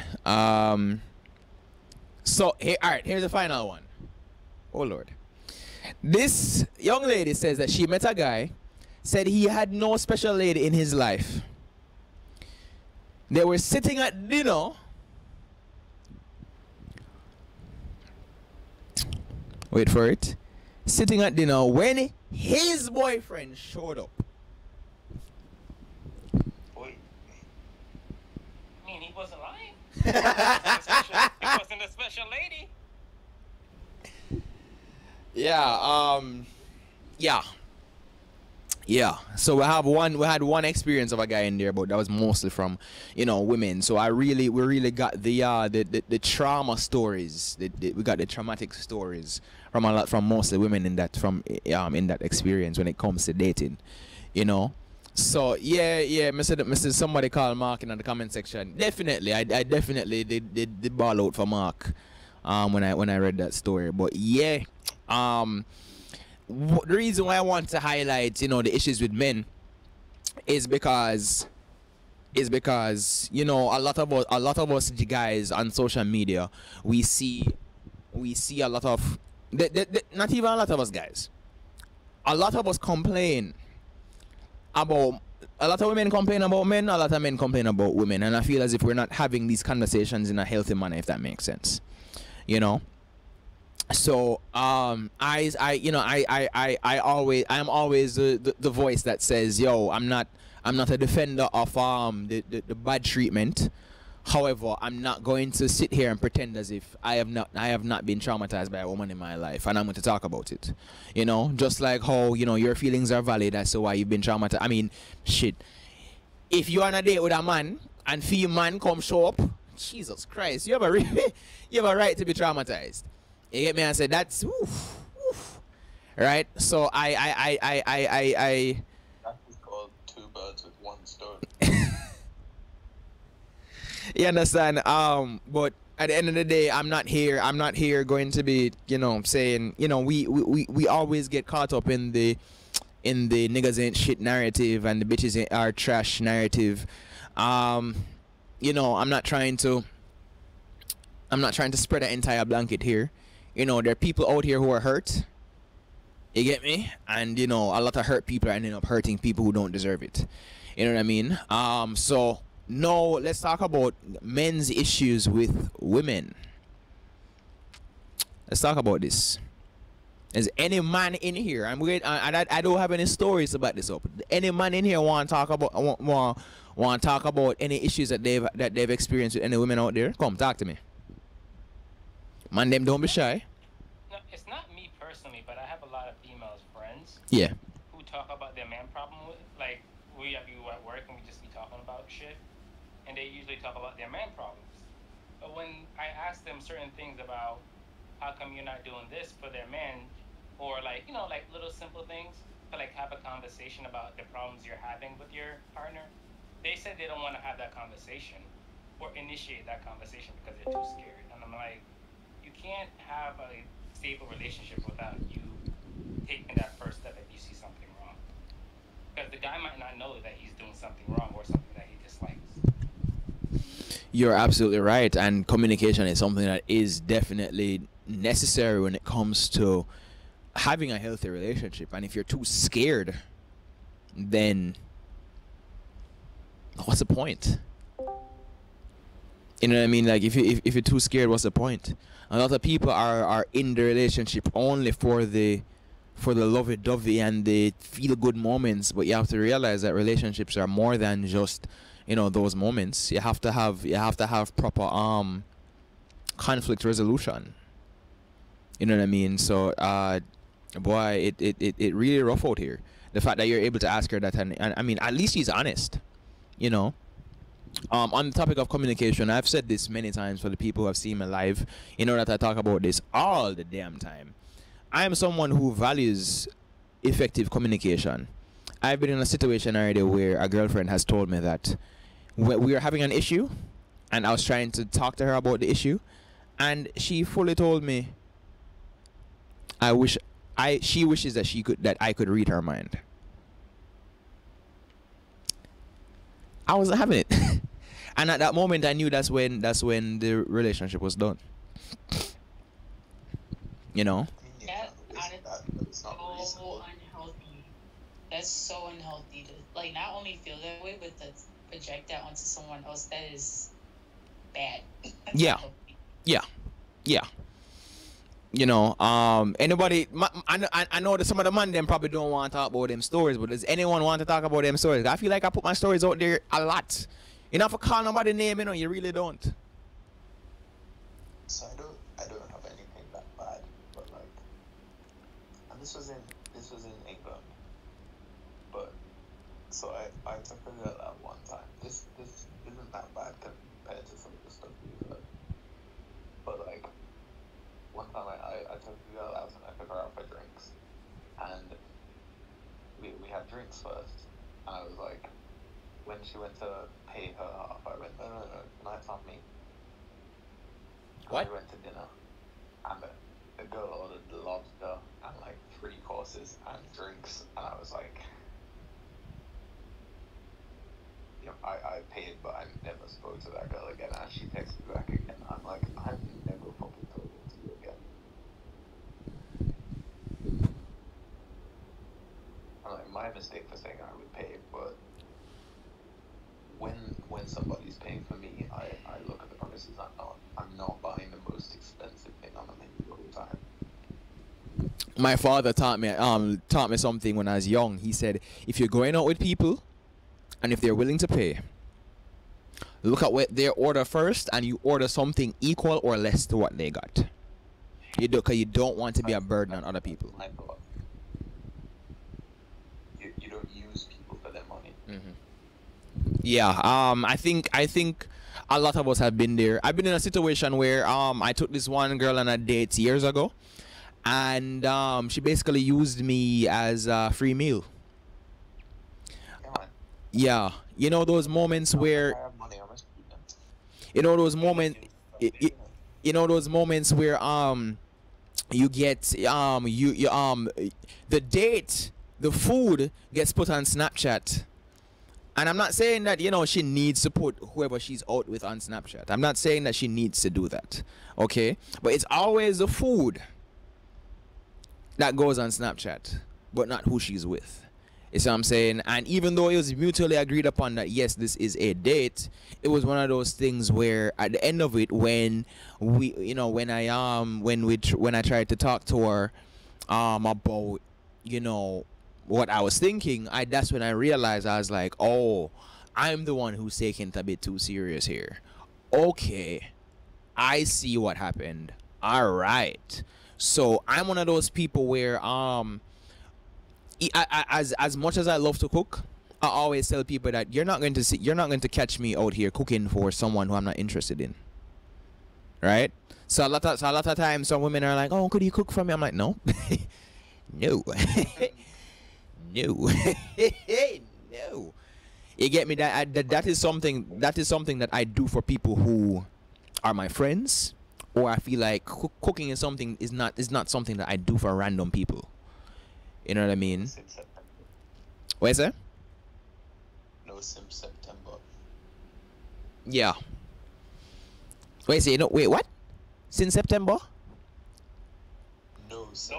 So here, all right. Here's the final one. Oh Lord. This young lady says that she met a guy, said he had no special lady in his life. They were sitting at dinner. Wait for it. Sitting at dinner when his boyfriend showed up. Boy. I mean, he wasn't lying. He wasn't a special lady. Yeah, yeah. So we had one experience of a guy in there, but that was mostly from, women. So we really got the trauma stories. We got the traumatic stories from mostly women in that experience when it comes to dating, So yeah, Mr. Somebody called Mark in the comment section. Definitely, I definitely did ball out for Mark, when I read that story. But yeah, the reason why I want to highlight the issues with men is because a lot of us guys on social media, we see a lot of not even a lot of us guys, a lot of us complain about, a lot of women complain about men, a lot of men complain about women, and I feel as if we're not having these conversations in a healthy manner, if that makes sense. So I'm always the voice that says, yo, I'm not a defender of the bad treatment. However, I'm not going to sit here and pretend as if I have not been traumatized by a woman in my life, and I'm going to talk about it. Just like how your feelings are valid as to why you've been traumatized. I mean, shit. If you're on a date with a man and feel man come show up, Jesus Christ, you have a right to be traumatized. You get me? I said that's oof. Right. So I That is called two birds with one stone. You understand? But at the end of the day, I'm not here going to be, saying, we always get caught up in the niggas ain't shit narrative and the bitches are trash narrative. I'm not trying to spread an entire blanket here. There are people out here who are hurt. You get me? And a lot of hurt people are ending up hurting people who don't deserve it. You know what I mean? So no, let's talk about men's issues with women. Let's talk about this. Is any man in here? I don't have any stories about this up. Any man in here want to talk about any issues that they've experienced with any women out there? Come talk to me. Man, them don't be shy. No, it's not me personally, but I have a lot of female friends. Yeah. Who talk about their man problem with, like, we at work and we just be talking about shit, and they usually talk about their man problems. But when I ask them certain things about how come you're not doing this for their man, or like little simple things to like have a conversation about the problems you're having with your partner, they said they don't want to have that conversation or initiate that conversation because they're too scared. And I'm like, you can't have a stable relationship without you taking that first step if you see something wrong. Because the guy might not know that he's doing something wrong or something that he dislikes. You're absolutely right, and communication is something that is definitely necessary when it comes to having a healthy relationship. And if you're too scared, then what's the point? You know what I mean? Like if you're too scared, what's the point? A lot of people are in the relationship only for the lovey-dovey and the feel-good moments, but you have to realize that relationships are more than just those moments. You have to have proper conflict resolution. You know what I mean? So boy, it really rough out here. The fact that you're able to ask her that, and I mean, at least she's honest. On the topic of communication, I've said this many times for the people who have seen me live. That I talk about this all the damn time. I am someone who values effective communication. I've been in a situation already where a girlfriend has told me that we were having an issue, and I was trying to talk to her about the issue, and she fully told me she wishes that I could read her mind. I wasn't having it. And at that moment I knew that's when the relationship was done. Yeah, that's so unhealthy to like not only feel that way, but to project that onto someone else. That is bad. Yeah. Yeah. You know, anybody, I know that some of the man them probably don't want to talk about them stories, but does anyone want to talk about them stories? I feel like I put my stories out there a lot. You know, if I call nobody name, you know, you really don't. So I don't have anything that bad, but like, and this was in England, but so I took a girl out one time. This isn't that bad compared to some of the stuff we've heard, but like. One time I took a girl out and I took her out for drinks, and we had drinks first, and I was like, when she went to pay her half, I went, no, tonight's on me. What? We went to dinner, and the girl ordered the lobster and like 3 courses and drinks, and I was like, yeah, I paid, but I never spoke to that girl again, and she texted me back again. I'm like, I've never fucking told you to you again. Like, my mistake for saying I would pay, but when somebody's paying for me, I look at the promises. I'm not buying the most expensive thing on the menu all the time. My father taught me something when I was young. He said, if you're going out with people, and if they're willing to pay, look at what their order first, and you order something equal or less to what they got. Because you don't want to be a burden on other people. I thought you don't use people for their money. Yeah, I think a lot of us have been there. I've been in a situation where I took this one girl on a date years ago, and she basically used me as a free meal. Come on. Yeah, you know those moments where I have money on my student. you know those moments you know those moments where you get the date, the food gets put on Snapchat. And I'm not saying that, you know, she needs to put whoever she's out with on Snapchat. I'm not saying that she needs to do that. Okay? But it's always the food that goes on Snapchat, but not who she's with. You see what I'm saying? And even though it was mutually agreed upon that, yes, this is a date, it was one of those things where at the end of it, when we, you know, when I tried to talk to her about, you know, what I was thinking, that's when I realized, I was like, oh, I'm the one who's taking it a bit too serious here. Okay, I see what happened. All right. So I'm one of those people where as much as I love to cook, I always tell people that you're not going to catch me out here cooking for someone who I'm not interested in. Right? So a lot of times some women are like, "Oh, could you cook for me?" I'm like, "No." No. No. No. You get me? That is something that I do for people who are my friends, or I feel like cooking is not something that I do for random people. You know what I mean? What is that? No Sim September. Yeah. Wait, say no. Wait, what? Since September? No Sim.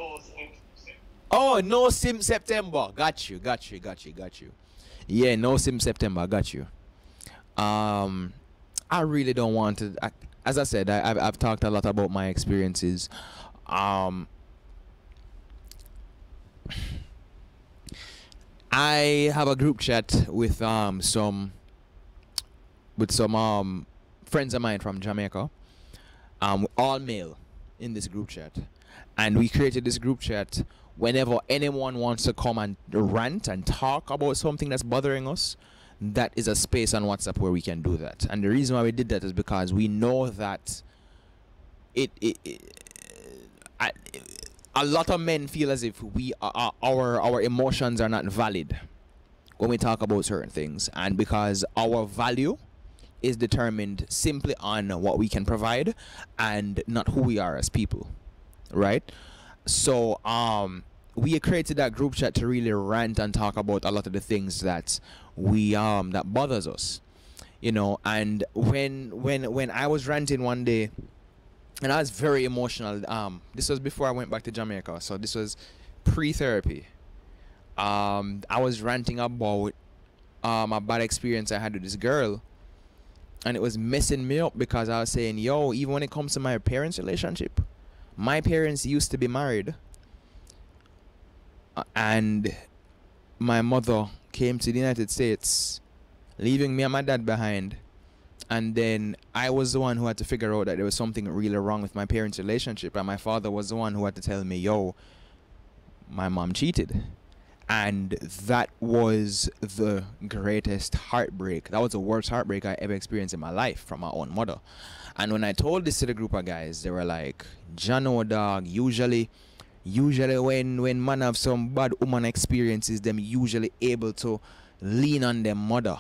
Oh, no Sim September. Got you. Yeah, no Sim September. Got you. I really don't want to. As I said, I've talked a lot about my experiences. I have a group chat with some friends of mine from Jamaica. All male in this group chat, and we created this group chat. Whenever anyone wants to come and rant and talk about something that's bothering us, that is a space on WhatsApp where we can do that. And the reason why we did that is because we know that a lot of men feel as if our emotions are not valid when we talk about certain things, and because our value is determined simply on what we can provide and not who we are as people, right? So we created that group chat to really rant and talk about a lot of the things that that bothers us, you know. And when I was ranting one day, and I was very emotional, this was before I went back to Jamaica, so this was pre-therapy. I was ranting about a bad experience I had with this girl, and it was messing me up because I was saying, yo, even when it comes to my parents' relationship, my parents used to be married, and my mother came to the United States, leaving me and my dad behind. And then I was the one who had to figure out that there was something really wrong with my parents' relationship, and my father was the one who had to tell me, yo, my mom cheated. And that was the greatest heartbreak. That was the worst heartbreak I ever experienced in my life from my own mother. And when I told this to the group of guys, they were like, Jano dog, usually when man have some bad woman experiences, them usually able to lean on their mother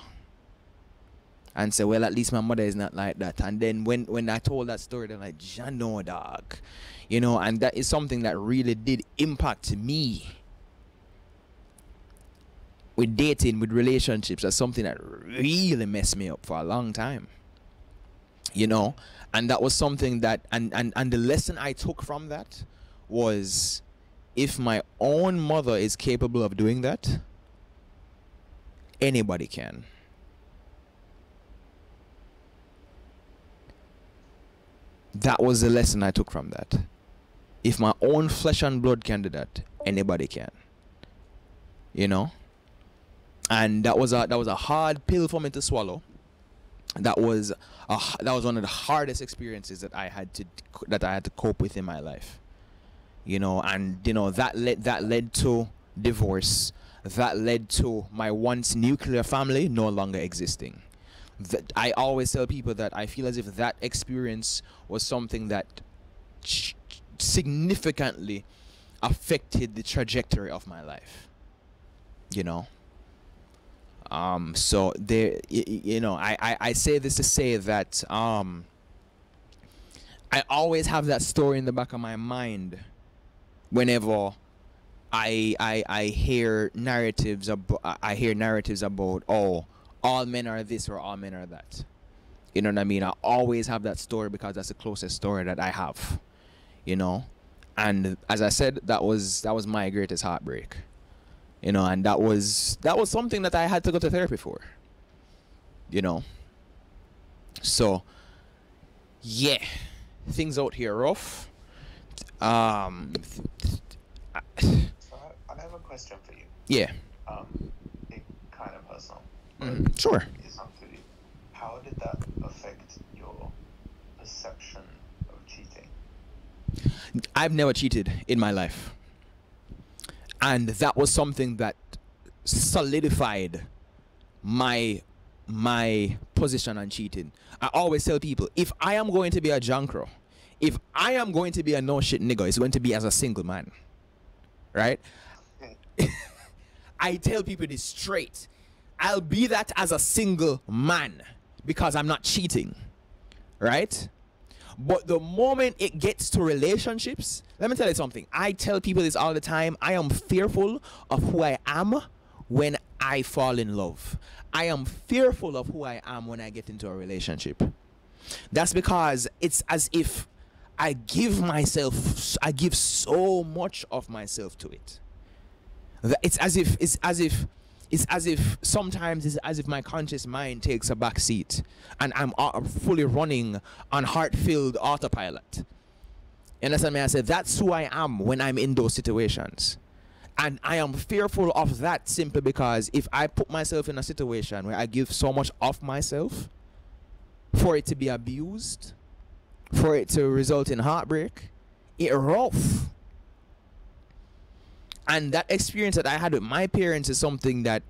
and say, well, at least my mother is not like that. And then when I told that story, they're like, Jano dog. You know, and that is something that really did impact me. With dating, with relationships, that's something that really messed me up for a long time. You know? And that was something that, and the lesson I took from that was, if my own mother is capable of doing that, anybody can. That was the lesson I took from that. If my own flesh and blood can do that, anybody can. You know? And that was a hard pill for me to swallow. That was one of the hardest experiences that I had to cope with in my life. You know, and you know that led to divorce. That led to my once nuclear family no longer existing. That I always tell people that I feel as if that experience was something that significantly affected the trajectory of my life. You know. So there, you know, I say this to say that I always have that story in the back of my mind whenever I hear narratives about, oh, all men are this or all men are that. You know what I mean? I always have that story because that's the closest story that I have. You know, and as I said, that was my greatest heartbreak. You know, and that was something that I had to go to therapy for. You know. So, yeah, things out here rough. So I have a question for you. Yeah. It kind of personal. Sure. It's not to you. How did that affect your perception of cheating? I've never cheated in my life. And that was something that solidified my position on cheating. I always tell people, if I am going to be a jankro, if I am going to be a no shit nigga, it's going to be as a single man. Right? I tell people this straight. I'll be that as a single man because I'm not cheating. Right? But the moment it gets to relationships, let me tell you something. I tell people this all the time. I am fearful of who I am when I fall in love. I am fearful of who I am when I get into a relationship. That's because it's as if I give so much of myself to it. It's as if sometimes it's as if my conscious mind takes a back seat and I'm fully running on heart-filled autopilot. You understand me? I said that's who I am when I'm in those situations. And I am fearful of that simply because if I put myself in a situation where I give so much of myself for it to be abused, for it to result in heartbreak, it's rough. And that experience that I had with my parents is something that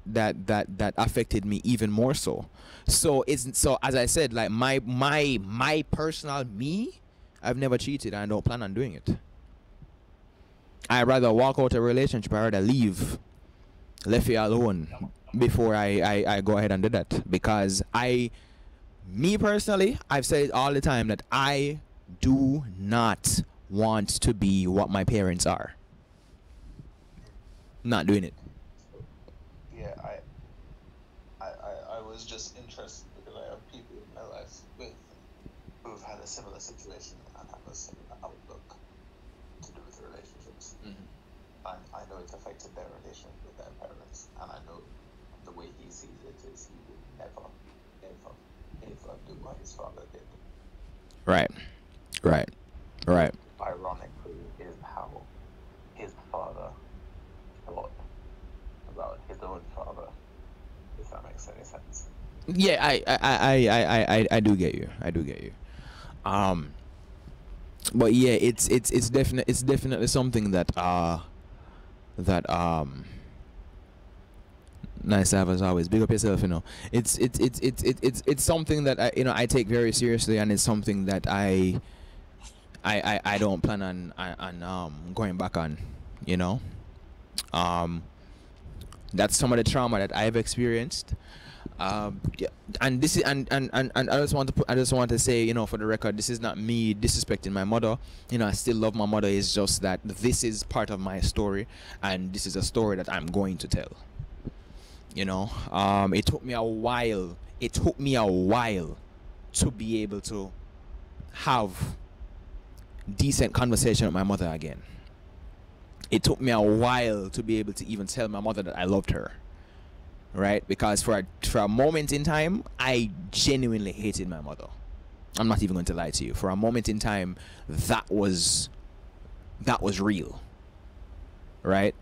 affected me even more so. So as I said, like my personal me, I've never cheated and I don't plan on doing it. I'd rather walk out a relationship, I'd rather leave, left you alone before I go ahead and do that. Because me personally, I've said it all the time that I do not want to be what my parents are. Not doing it. Yeah, I was just interested because I have people in my life who've had a similar situation and have a similar outlook to do with relationships. I know it affected their relation with their parents, and I know the way he sees it is he would never, ever, ever do what his father did. Right. Ironically, is how his father thought about his own father, if that makes any sense. Yeah, I do get you. But yeah, it's definitely something that nice to have as always. Big up yourself, you know. It's something that I take very seriously, and it's something that I don't plan on going back on, you know. That's some of the trauma that I've experienced. Yeah, and this is and I just want to say, you know, for the record, this is not me disrespecting my mother. You know, I still love my mother. It's just that this is part of my story, and this is a story that I'm going to tell. You know, it took me a while. It took me a while to be able to have decent conversation with my mother again. It took me a while to be able to even tell my mother that I loved her. Right? Because for a moment in time, I genuinely hated my mother. I'm not even going to lie to you. For a moment in time, that was real. Right?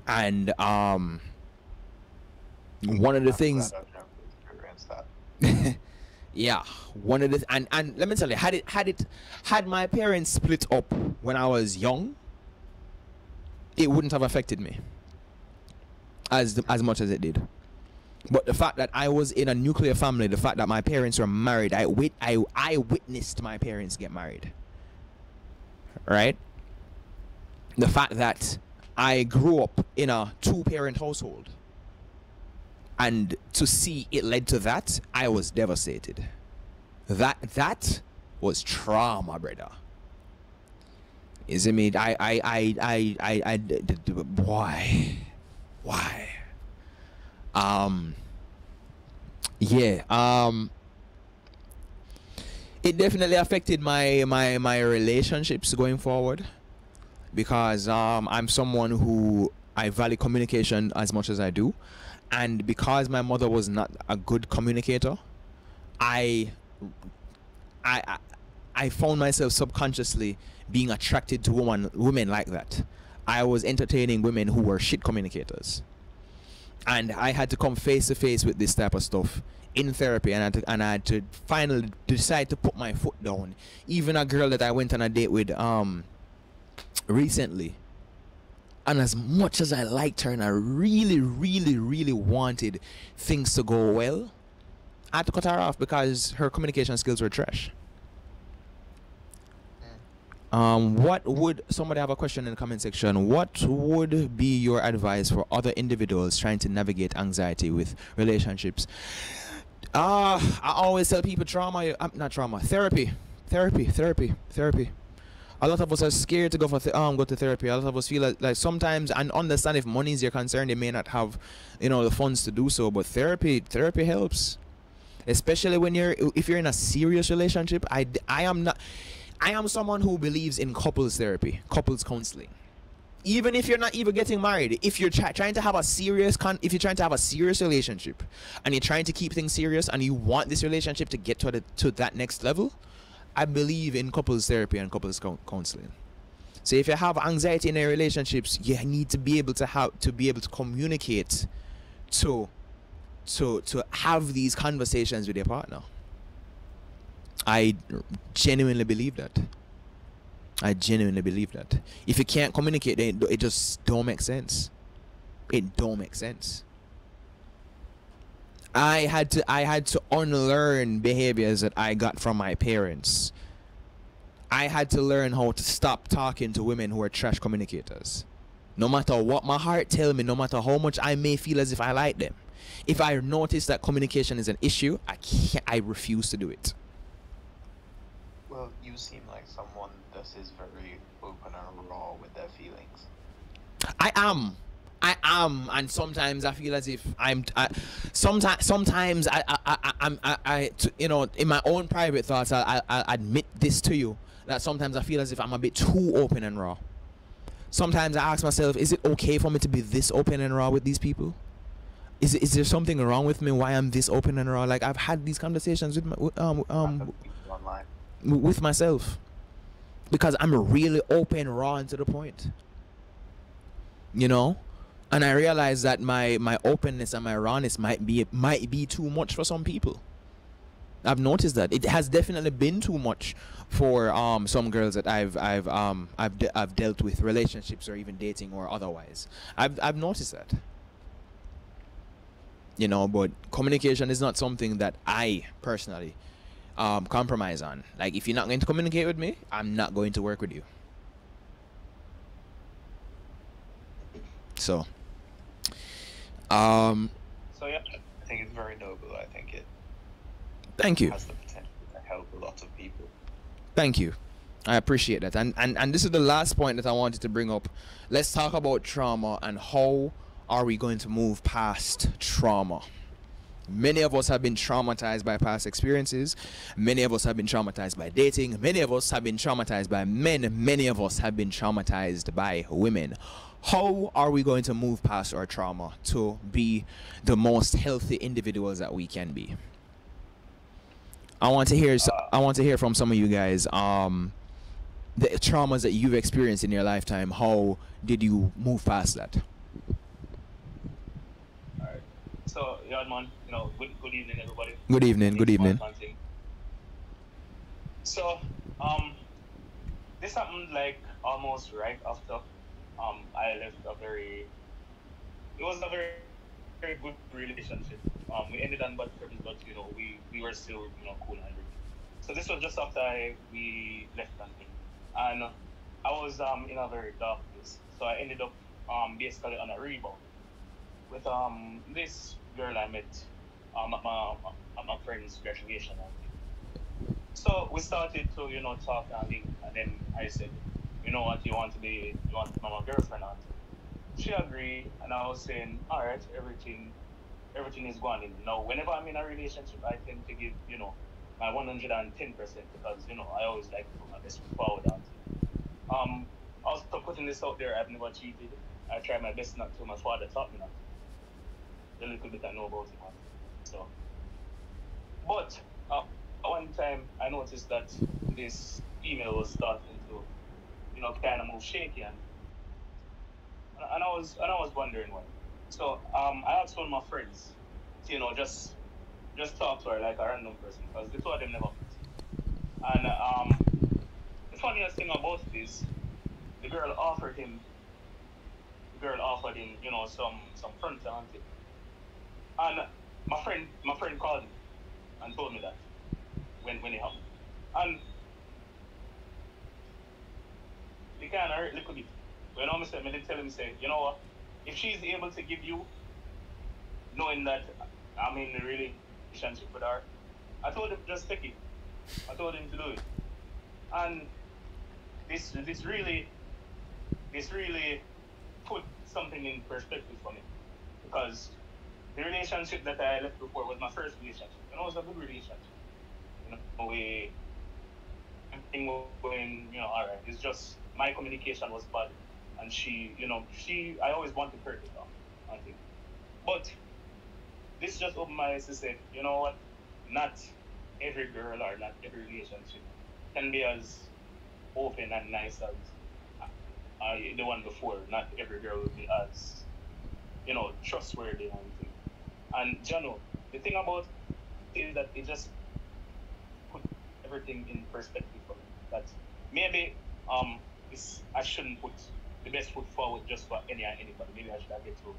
And one of the things yeah, one of the and let me tell you, had my parents split up when I was young, it wouldn't have affected me as much as it did. But the fact that I was in a nuclear family, the fact that my parents were married, I witnessed my parents get married. Right? The fact that I grew up in a 2-parent household, and to see it led to that, I was devastated. That was trauma, brother. Is it me? Why? Yeah. It definitely affected my relationships going forward, because I'm someone who I value communication as much as I do, and because my mother was not a good communicator, I found myself subconsciously being attracted to women like that. I was entertaining women who were shit communicators, and I had to come face to face with this type of stuff in therapy, and I had to finally decide to put my foot down. Even a girl that I went on a date with recently, and as much as I liked her and I really, really, really wanted things to go well, I had to cut her off because her communication skills were trash. What would somebody have a question in the comment section? What would be your advice for other individuals trying to navigate anxiety with relationships? I always tell people therapy. A lot of us are scared to go to therapy. A lot of us feel like sometimes, and understand, if money is your concern, they may not have, the funds to do so. But therapy helps, especially if you're in a serious relationship. I am someone who believes in couples therapy, couples counseling. Even if you're not even getting married, if you're trying to have a serious relationship, and you're trying to keep things serious, and you want this relationship to get to that next level, I believe in couples therapy and couples counseling. So if you have anxiety in your relationships, you need to be able to communicate, to have these conversations with your partner. I genuinely believe that. If you can't communicate, then it just don't make sense. It don't make sense. I had to unlearn behaviors that I got from my parents. I had to learn how to stop talking to women who are trash communicators. No matter what my heart tells me, no matter how much I may feel as if I like them, if I notice that communication is an issue, I refuse to do it. Well, you seem like someone that is very open and raw with their feelings. I am, and sometimes I feel as if sometimes I in my own private thoughts, I admit this to you, that sometimes I feel as if I'm a bit too open and raw. Sometimes I ask myself, is it okay for me to be this open and raw with these people? Is there something wrong with me why I'm this open and raw? Like, I've had these conversations with Online. with myself, because I'm really open, raw, and to the point. You know, and I realize that my openness and my rawness might be too much for some people. I've noticed that it has definitely been too much for some girls that I've dealt with, relationships or even dating or otherwise. I've noticed that. You know, but communication is not something that I personally compromise on. Like, if you're not going to communicate with me, I'm not going to work with you. So So yeah, I think it's very noble. I think it thank you. has the potential to help a lot of people. Thank you. I appreciate that. And this is the last point that I wanted to bring up. Let's talk about trauma and how are we going to move past trauma. Many of us have been traumatized by past experiences. Many of us have been traumatized by dating. Many of us have been traumatized by men. Many of us have been traumatized by women. How are we going to move past our trauma to be the most healthy individuals that we can be? I want to hear from some of you guys. The traumas that you've experienced in your lifetime. How did you move past that? Alright. So, yeah, man, good evening, everybody. Good evening. Good evening. So, this happened like almost right after I left it was a very, very good relationship. We ended on bad terms, but we were still cool and everything. So this was just after we left that thing, and I was in a very dark place. So I ended up basically on a rebound with this girl I met at my friend's graduation. So we started to talk and link, and then I said, you know what, you want to be my girlfriend? And she agreed, and I was saying, all right, everything is going in. Now, whenever I'm in a relationship, I tend to give my 110% because I always like to put my best foot forward. Also putting this out there, I've never cheated. I try my best not to. My father taught me not to. The little bit I know about him. So, but one time I noticed that this email was starting to kind of move shaky, and I was wondering why. So I asked one of my friends to just talk to her like a random person, because the two of them never met. And the funniest thing about it is the girl offered him some front on it. And my friend called me and told me that when it happened. And it kind of hurt a little bit. But I did tell him, say, you know what, if she's able to give you, knowing that I'm in a relationship with her, I told him just take it. I told him to do it. And this really put something in perspective for me, because the relationship that I left before was my first relationship. It was a good relationship. Everything was going, all right. It's just my communication was bad, and I always wanted her to talk, I think. But this just opened my eyes to say, you know what? Not every girl or not every relationship can be as open and nice as the one before. Not every girl will be as trustworthy and thing. And the thing about it is that it just put everything in perspective for me. That maybe I shouldn't put the best foot forward just for anybody. Maybe I should have get to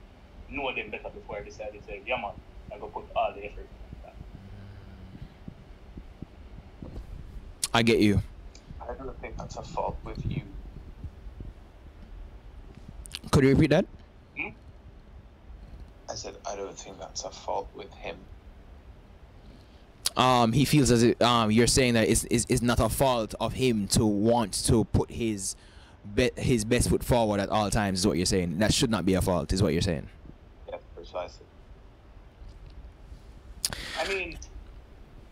know them better before I decide to say, yeah man, I go put all the effort in that. I get you. I don't think that's a fault with you. Could you repeat that? I said I don't think that's a fault with him. He feels as if you're saying that it's not a fault of him to want to put his best foot forward at all times, is what you're saying. That should not be a fault, is what you're saying. Yeah, precisely. I mean,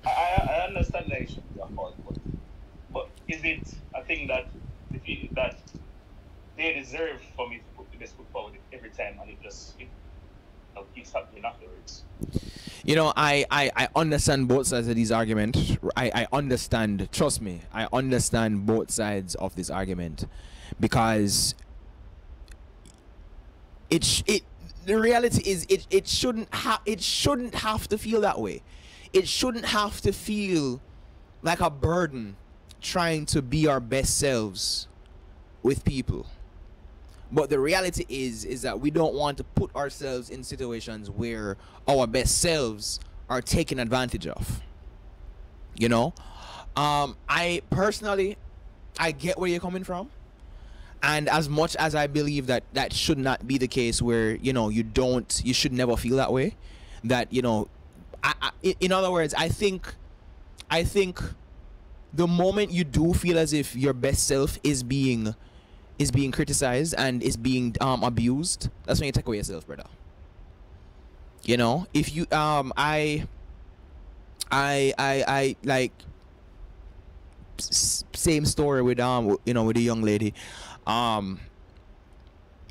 I understand that it should be a fault, but is it a thing that they deserve for me to put the best foot forward every time, and it just keeps happening afterwards. You know, I understand both sides of these arguments. I understand, trust me, I understand both sides of this argument, because the reality is it shouldn't have to feel that way. It shouldn't have to feel like a burden trying to be our best selves with people. But the reality is that we don't want to put ourselves in situations where our best selves are taken advantage of. You know, I personally, I get where you're coming from, and as much as I believe that that should not be the case, where you should never feel that way. That in other words, I think the moment you do feel as if your best self is being criticized and is being abused, that's when you take away yourself, brother. You know, if you I like same story with with a young lady.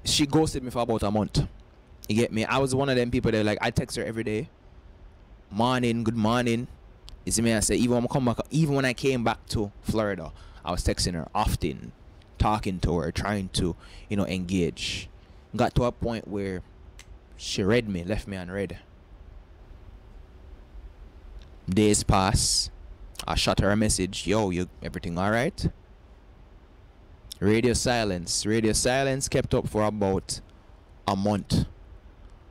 She ghosted me for about a month. You get me? I was one of them people that, like, I text her every day, morning, good morning. You see me? I say, even when I came back to Florida, I was texting her often, talking to her, trying to engage. Got to a point where she read me, left me unread. Days pass. I shot her a message. Yo, everything all right? Radio silence. Radio silence kept up for about a month.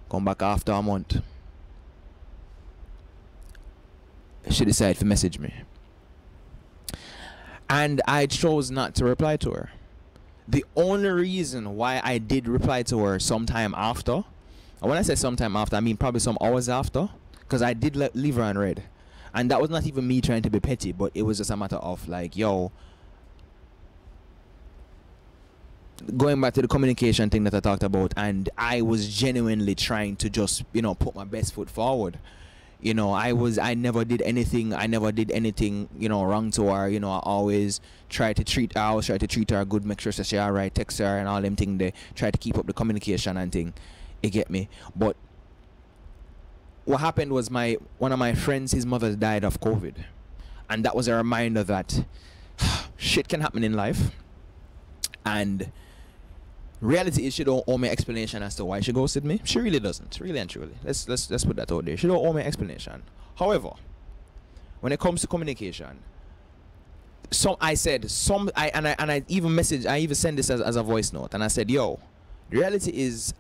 Come back after a month. She decided to message me. And I chose not to reply to her. The only reason why I did reply to her sometime after, and when I say sometime after, I mean probably some hours after, because I did leave her unread. And that was not even me trying to be petty, but it was just a matter of, like, yo, going back to the communication thing that I talked about, and I was genuinely trying to just put my best foot forward. I never did anything wrong to her. I always try to treat her good, make sure that she alright, text her and all them thing. They try to keep up the communication and thing. You get me? But what happened was one of my friends, his mother died of COVID, and that was a reminder that shit can happen in life. And reality is, she don't owe me explanation as to why she ghosted me. She really doesn't, really and truly. Let's put that out there. She don't owe me explanation. However, when it comes to communication, I even send this as a voice note, and I said, yo, the reality is,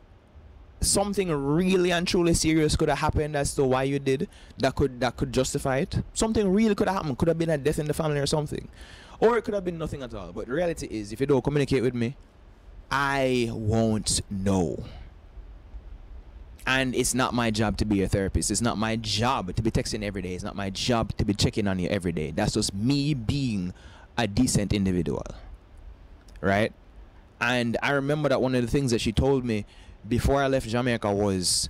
something really and truly serious could have happened as to why you did that could justify it. Something really could have happened. Could have been a death in the family or something, or it could have been nothing at all. But the reality is, if you don't communicate with me, I won't know. And it's not my job to be your therapist. It's not my job to be texting every day. It's not my job to be checking on you every day. That's just me being a decent individual, right? And I remember that one of the things that she told me before I left Jamaica was,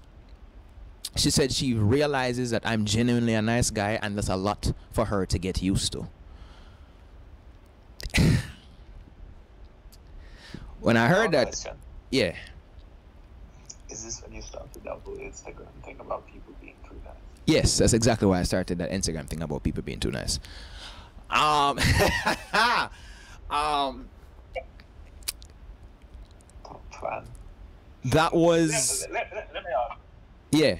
she said she realizes that I'm genuinely a nice guy, and that's a lot for her to get used to. When I heard that, question. Yeah. Is this when you started that whole Instagram thing about people being too nice? Yes, that's exactly why I started that Instagram thing about people being too nice. Top fan. That was Let me ask. Yeah.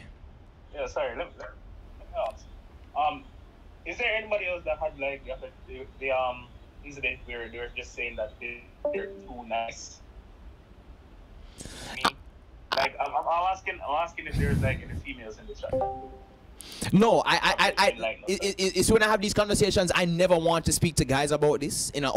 Yeah, sorry. Let me ask. Is there anybody else that had like the incident where they were just saying that they're too nice? Me? Like I'm asking if there's like any females in the chat. No, it's when I have these conversations, I never want to speak to guys about this in an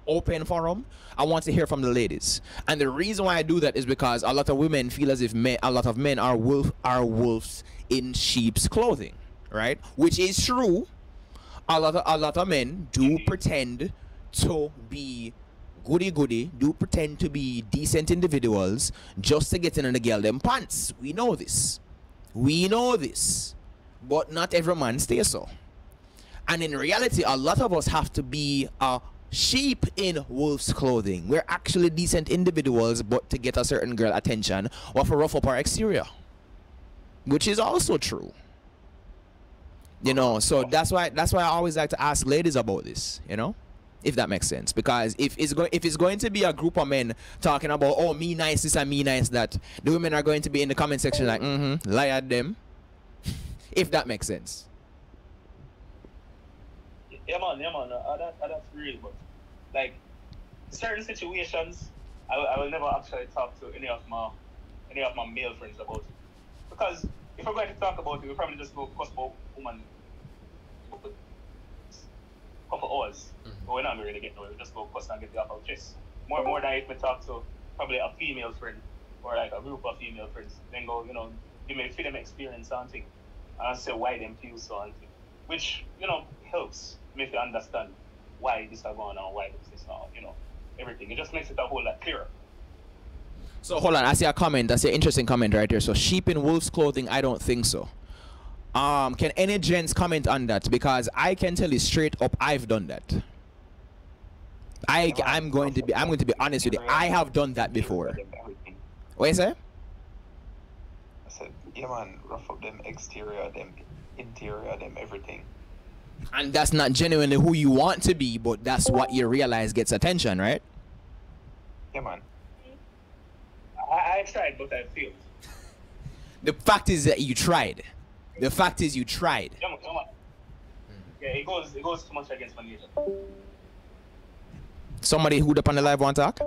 open forum. I want to hear from the ladies, and the reason why I do that is because a lot of women feel as if a lot of men are wolves in sheep's clothing, right? Which is true. A lot of men do pretend to be goody, do pretend to be decent individuals just to get in the girl them pants. We know this. But not every man stays so. And in reality, a lot of us have to be a sheep in wolf's clothing. We're actually decent individuals, but to get a certain girl attention or for rough up our exterior, which is also true. You know, so that's why I always like to ask ladies about this, you know, if that makes sense. Because if it's going to be a group of men talking about, oh, me nice this and me nice that, the women are going to be in the comment section like, lie at them. If that makes sense. Yeah, man. That's real, but like certain situations, I will never actually talk to any of my male friends about it, because if we're going to talk about it, we'll probably just go cuss about woman for a couple hours. But we're not really getting nowhere. We just go cuss and get the off our chest. More than if we talk to probably a female friend or like a group of female friends, then go, you know, give me feel them experience something and say why them feel something, which, you know, helps make you understand why this is going on, why this is not, you know, everything. It just makes it a whole lot clearer. So hold on, I see a comment. I see an interesting comment right there. So sheep in wolf's clothing, I don't think so. Can any gents comment on that? Because I can tell you straight up, I've done that. I'm going to be honest with you. I have done that before. What you say? I said, yeah, man, rough up them exterior, them interior, them everything. And that's not genuinely who you want to be, but that's what you realize gets attention, right? Yeah, man. I tried, but I failed. The fact is that you tried. The fact is you tried. Yeah, man. Yeah, it goes too much against my nature. Somebody who'd up on the live want to talk?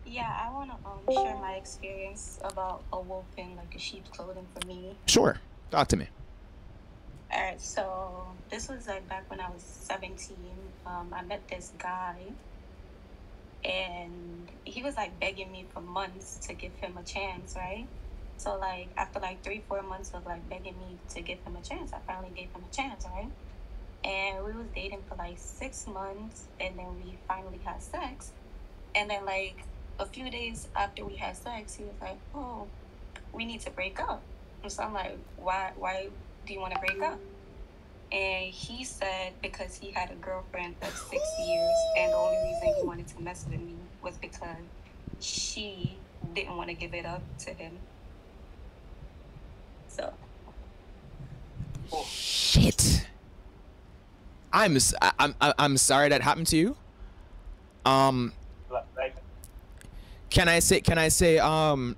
Yeah, I want to share my experience about a wolf in like a sheep's clothing for me. Sure. Talk to me. Alright, so this was like back when I was 17. I met this guy, and he was like begging me for months to give him a chance, right? So like after like 3-4 months of like begging me to give him a chance, I finally gave him a chance, right? And we was dating for like 6 months, and then we finally had sex. And then like a few days after we had sex, he was like, oh, we need to break up. And so I'm like, why do you want to break up? And he said because he had a girlfriend of 6 years, and the only reason he wanted to mess with me was because she didn't want to give it up to him. So. Oh, shit. I'm sorry that happened to you. Can I say and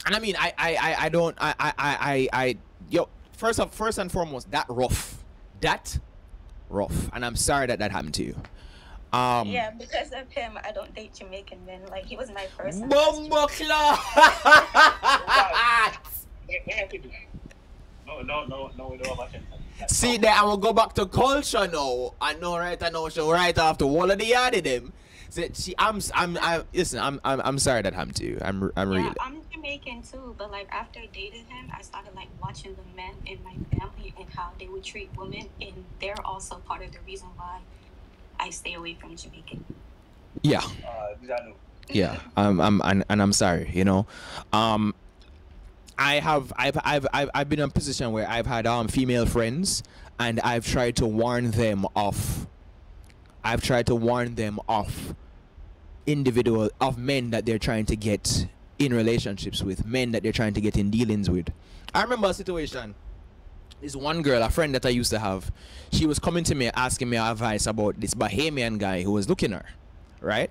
I mean I don't yo, first and foremost, that rough, and I'm sorry that happened to you. Yeah, because of him, I don't date Jamaican men. Like, he was my first. Bumbo Claw. No, we don't have a chance. See there, I will go back to culture now. I know, right? I know. So right after all of the yard of them. See, I'm sorry that happened to you. I'm really. I'm Jamaican too, but like after I dated him, I started like watching the men in my family and how they would treat women, and they're also part of the reason why I stay away from Jamaican. Yeah. Yeah. I'm sorry. You know, I've been in a position where I've had female friends, and I've tried to warn them off. Individual of men that they're trying to get in relationships with, men that they're trying to get in dealings with. I remember a situation. This one girl, a friend that I used to have, she was coming to me asking me advice about this Bahamian guy who was looking her, right?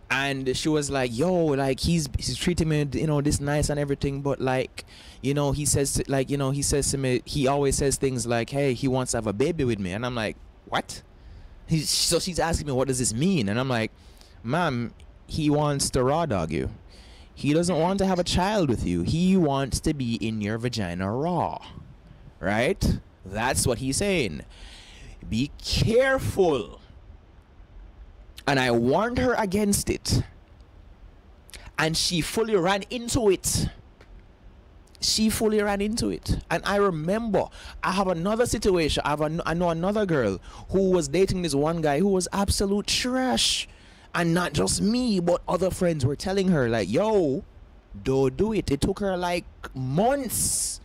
And she was like, yo, like he's treating me, you know, this nice and everything, but like, you know, he says to me, he always says things like, hey, he wants to have a baby with me. And I'm like, what? So she's asking me, what does this mean? And I'm like, ma'am, he wants to raw dog you. He doesn't want to have a child with you. He wants to be in your vagina raw. Right? That's what he's saying. Be careful. And I warned her against it. And she fully ran into it. And I remember, I have another situation. I know another girl who was dating this one guy who was absolute trash. And not just me, but other friends were telling her, like, yo, don't do it. It took her like months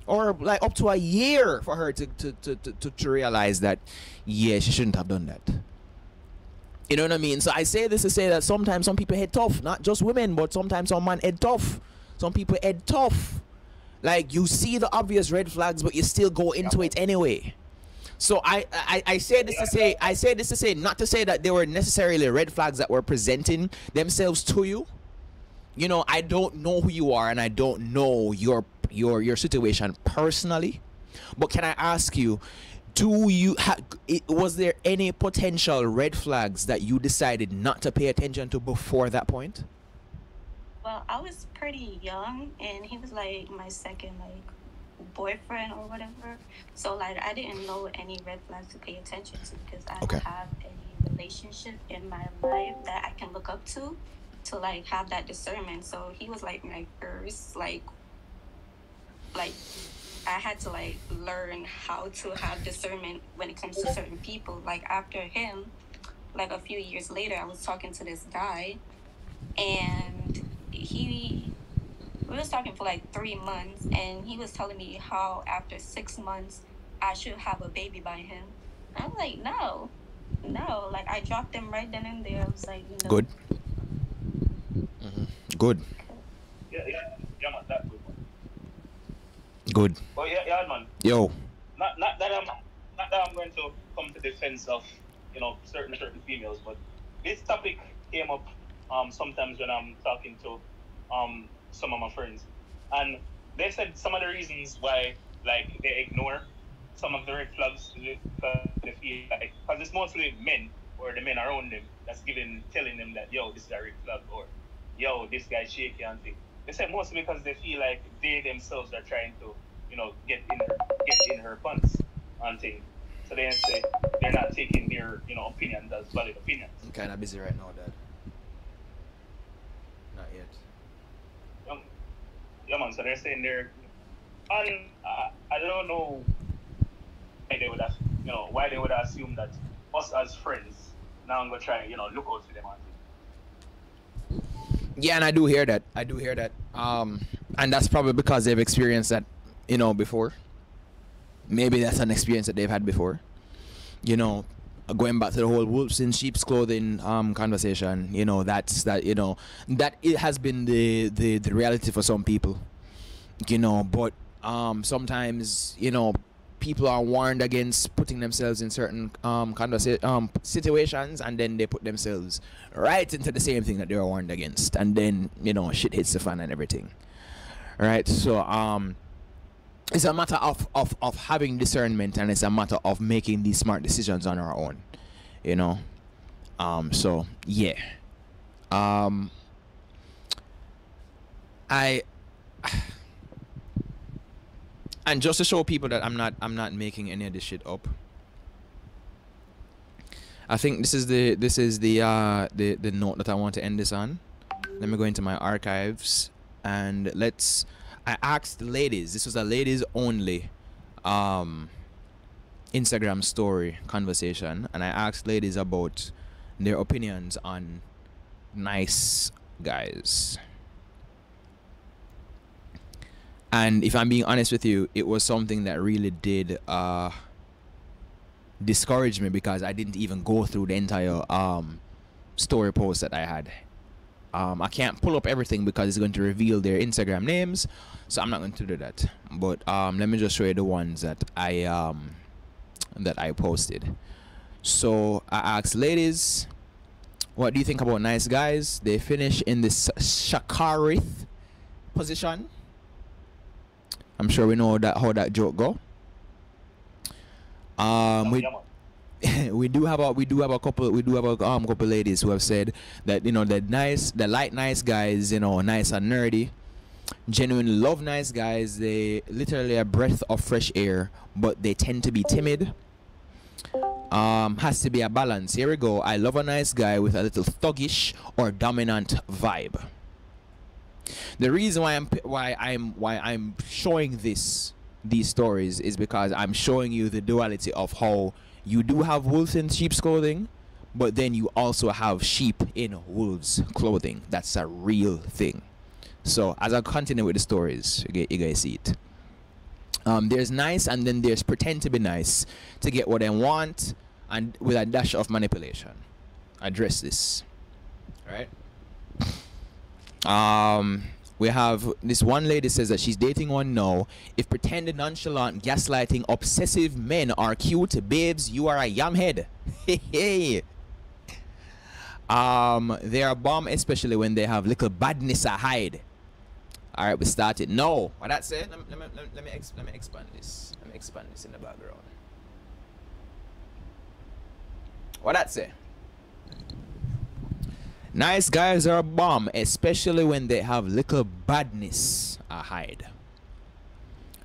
or like up to a year for her to realize that, yeah, she shouldn't have done that. You know what I mean? So I say this to say that sometimes some people head tough, not just women, but sometimes some man head tough. Some people head tough. Like, you see the obvious red flags, but you still go into it anyway. So I say this to say not to say that they were necessarily red flags that were presenting themselves to you. You know, I don't know who you are and I don't know your situation personally. But can I ask you, was there any potential red flags that you decided not to pay attention to before that point? Well, I was pretty young, and he was like my second boyfriend or whatever. So like I didn't know any red flags to pay attention to because I don't have any relationship in my life that I can look up to like have that discernment. So he was like my first like I had to like learn how to have discernment when it comes to certain people. Like after him, like a few years later, I was talking to this guy, and we was talking for like 3 months, and he was telling me how after 6 months I should have a baby by him. I was like, no, like I dropped him right then and there. I was like, good. Good. Yeah, man, that good. Good. Oh yeah, man. Yo. Not that I'm going to come to defense of certain females, but this topic came up sometimes when I'm talking to some of my friends, and they said some of the reasons why like they ignore some of the red flags because they feel like because it's mostly men or the men around them that's telling them that yo, this is a red flag, or yo, this guy's shaky and thing. They said mostly because they feel like they themselves are trying to, get in her pants and thing. So they say they're not taking their, opinions as valid opinions. I'm kind of busy right now, Dad. Not yet. Yeah, man. So they're saying and I don't know why they would assume that us as friends now I'm gonna try, look out for them and thing. Yeah, and I do hear that. And that's probably because they've experienced that, before. Maybe that's an experience that they've had before. Going back to the whole wolves in sheep's clothing conversation, that it has been the reality for some people. But sometimes, people are warned against putting themselves in certain situations, and then they put themselves right into the same thing that they were warned against, and then shit hits the fan and everything. Right? So it's a matter of having discernment, and it's a matter of making these smart decisions on our own. So yeah. And just to show people that I'm not making any of this shit up. I think this is the note that I want to end this on. Let me go into my archives and I asked the ladies. This was a ladies only Instagram story conversation, and I asked ladies about their opinions on nice guys. And if I'm being honest with you, it was something that really did discourage me, because I didn't even go through the entire story post that I had. I can't pull up everything because it's going to reveal their Instagram names, so I'm not going to do that. But let me just show you the ones that I posted. So I asked ladies, what do you think about nice guys? They finish in this Shakarith position. I'm sure we know how that joke go. We do have a couple ladies who have said that the light nice guys, nice and nerdy, genuinely love nice guys. They literally a breath of fresh air, but they tend to be timid. Has to be a balance. Here we go. I love a nice guy with a little thuggish or dominant vibe. The reason why I'm showing these stories is because I'm showing you the duality of how you do have wolves in sheep's clothing, but then you also have sheep in wolves' clothing. That's a real thing. So as I continue with the stories, you guys see it. There's nice, and then there's pretend to be nice to get what they want, and with a dash of manipulation. address this. Right? We have this one lady says that she's dating one now. If pretended, nonchalant, gaslighting, obsessive men are cute, babes, you are a yamhead. Hey. They are bomb, especially when they have little badness to hide. All right, we started. No, what that say? Let me expand this. Let me expand this in the background. What that say? Nice guys are a bomb, especially when they have little badness I hide.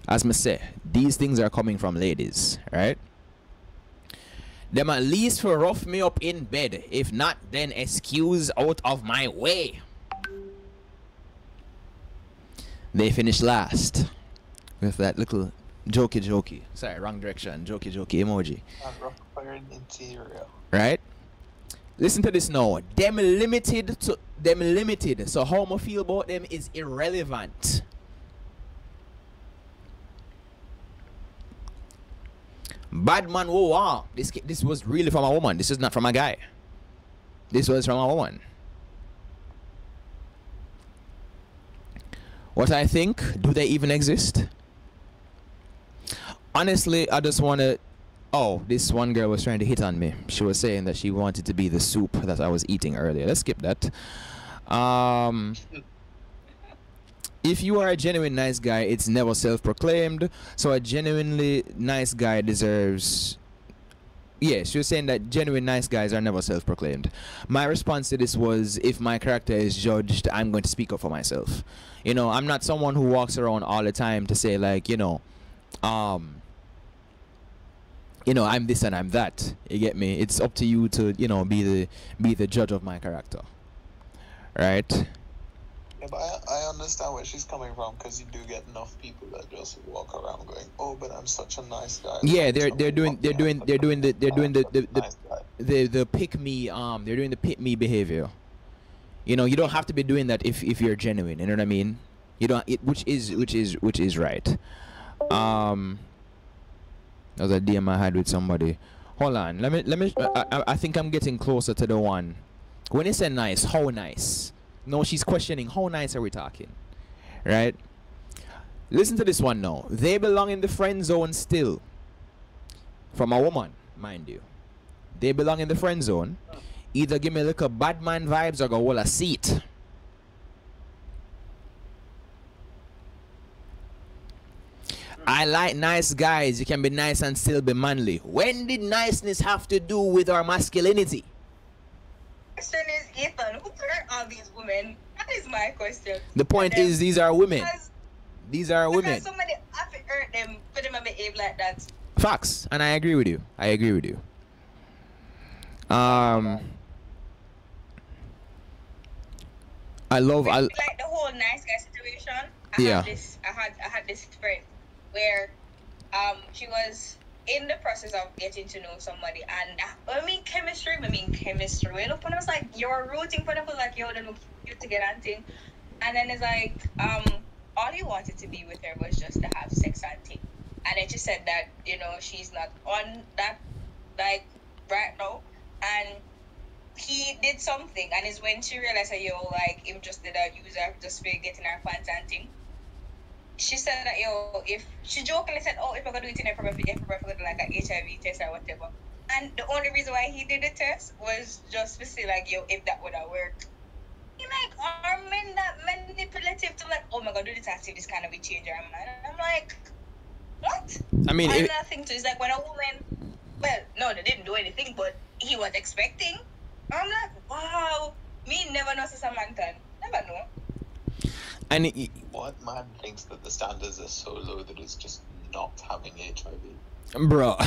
As me say, these things are coming from ladies, right? Them at least for rough me up in bed. If not, then excuse out of my way. They finish last with that little jokey. Sorry, wrong direction. Jokey emoji. Right? Listen to this now. Them limited. So how I feel about them is irrelevant. Bad man, whoa, wow. This was really from a woman. This is not from a guy. This was from a woman. What I think, do they even exist? Honestly, I just want to... Oh, this one girl was trying to hit on me. She was saying that she wanted to be the soup that I was eating earlier. Let's skip that. If you are a genuine nice guy, it's never self-proclaimed. So a genuinely nice guy deserves... Yeah, she was saying that genuine nice guys are never self-proclaimed. My response to this was, if my character is judged, I'm going to speak up for myself. You know, I'm not someone who walks around all the time to say, like, you know, I'm this and I'm that. You get me? It's up to you to, you know, be the judge of my character. Right? Yeah, but I understand where she's coming from, because you do get enough people that just walk around going, "Oh, but I'm such a nice guy." Yeah, they're doing the pick me they're doing the pick me behavior. You know, you don't have to be doing that if you're genuine. You know what I mean? You don't. Which is right. That was a DM I had with somebody. Hold on. Let me. I think I'm getting closer to the one. When it said nice, how nice? No, she's questioning how nice are we talking, right? Listen to this one now. They belong in the friend zone still. From a woman, mind you. They belong in the friend zone. Either give me a little bad man vibes or go hold a seat. I like nice guys. You can be nice and still be manly. When did niceness have to do with our masculinity? Question is, Ethan, who hurt all these women? That is my question. The point is, these are women. These are women. Because somebody have to hurt them for them to behave like that. Facts, and I agree with you. I love. Like the whole nice guy situation. I had this friend where she was in the process of getting to know somebody, and I mean chemistry. You know, when I was like, you're rooting for them, like, yo, they look cute together and thing. And then it's like, all he wanted to be with her was just to have sex and thing. And then she said that, you know, she's not on that, like, right now. And he did something, and it's when she realized that, yo, like, him just did a user just for getting her fans and thing. She said that, yo, if she jokingly said, oh, if I could do it in a probably do like an HIV test or whatever. And the only reason why he did the test was just to say, like, yo, if that would have worked. He like, are men that manipulative to like, oh my god, do this active, this kind of be change your mind? And I'm like, what? I mean, another thing too is like when a woman, well, no, they didn't do anything, but he was expecting. I'm like, wow, me never know Samantha, never know. And what man thinks that the standards are so low that it's just not having HIV? Bro,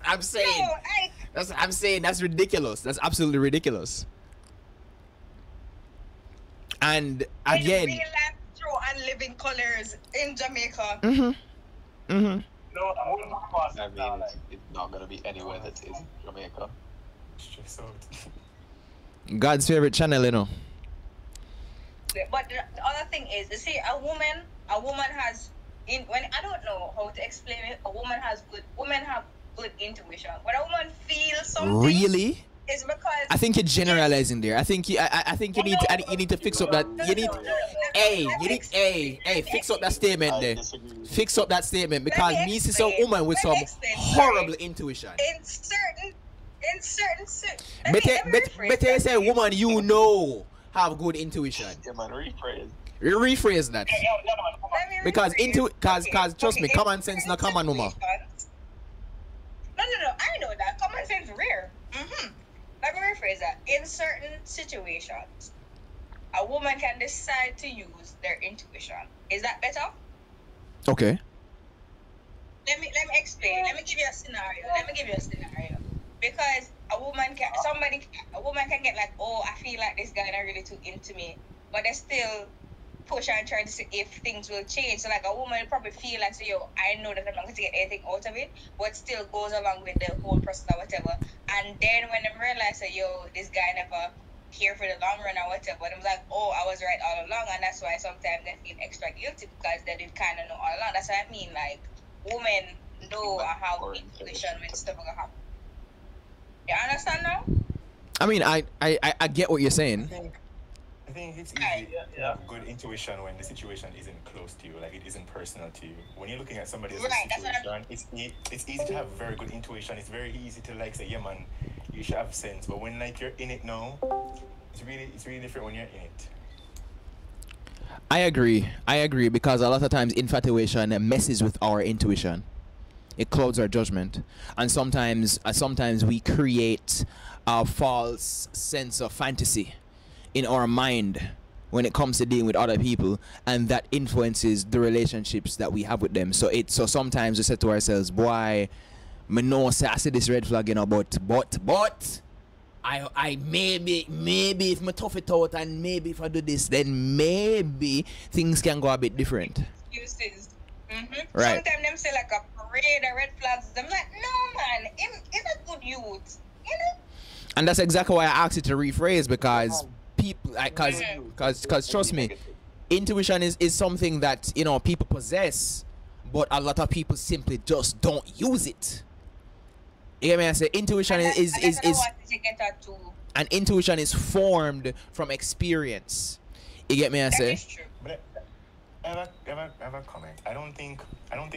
I'm saying. That's ridiculous. That's absolutely ridiculous. And again, real life true and living colors in Jamaica. No, I mean, it's not gonna be anywhere that is Jamaica. Stress out. God's favorite channel, you know. But the other thing is, you see, a woman has when I don't know how to explain it. Women have good intuition. When a woman feels something, Really? is because I think you're generalizing there. I think I think you need to fix up that. You need, fix up that statement there. Fix up that statement because me see some woman with some horrible intuition. In certain Better say woman you know have good intuition. Yeah, man, Rephrase that. Because trust me, common sense not common no more. No, I know that. Common sense rare. Let me rephrase that. In certain situations, a woman can decide to use their intuition. Is that better? Okay. Let me explain. Let me give you a scenario. Because a woman can get like, oh, I feel like this guy not really too into me, but they still push and try to see if things will change. So like a woman will probably feel like, so yo, I know that I'm not going to get anything out of it, but still goes along with the whole process or whatever. And then when they realize that, yo, this guy never here for the long run or whatever, I'm like, oh, I was right all along. And that's why sometimes they feel extra guilty because they did kind of know all along. That's what I mean. Like, women know how intuition when stuff will happen. You understand now? I mean, I get what you're saying. I think it's easy to have good intuition when the situation isn't close to you, like it isn't personal to you. When you're looking at somebody else's situation, it's easy to have very good intuition. It's very easy to like say, yeah man, you should have sense. But when like you're in it now, it's really different when you're in it. I agree because a lot of times infatuation messes with our intuition. It clouds our judgment, and sometimes we create a false sense of fantasy in our mind when it comes to dealing with other people, and that influences the relationships that we have with them. So sometimes we say to ourselves, boy, me know say I see this red flag, you know, but I maybe if me tough it out and maybe if I do this, then maybe things can go a bit different. Excuses. Right. Sometimes them say like a parade of red flags. I'm like, no man, he's a good youth, you know. And that's exactly why I asked you to rephrase, because people, because trust me, intuition is something that, you know, people possess, but a lot of people simply just don't use it. You get me? I say intuition is and intuition is formed from experience. You get me? I say. I have a comment. I don't think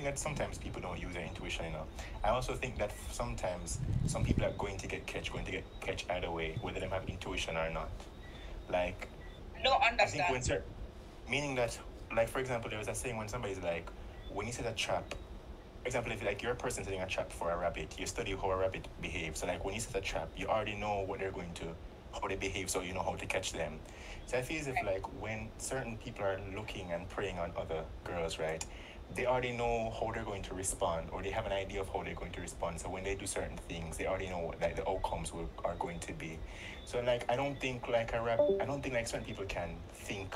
that sometimes people don't use their intuition enough. I also think that sometimes some people are going to get catch either way, whether they have intuition or not. Like, no, understand. I think meaning that, like, for example, there was a saying when somebody's like, when you set a trap, for example, if like you're a person setting a trap for a rabbit, you study how a rabbit behaves. So like when you set a trap, you already know what they're going to, how they behave, so you know how to catch them. So I feel as if like when certain people are looking and preying on other girls, right, they already know how they're going to respond, or they have an idea of how they're going to respond. So when they do certain things, they already know what like the outcomes are going to be. So like I don't think like certain people can think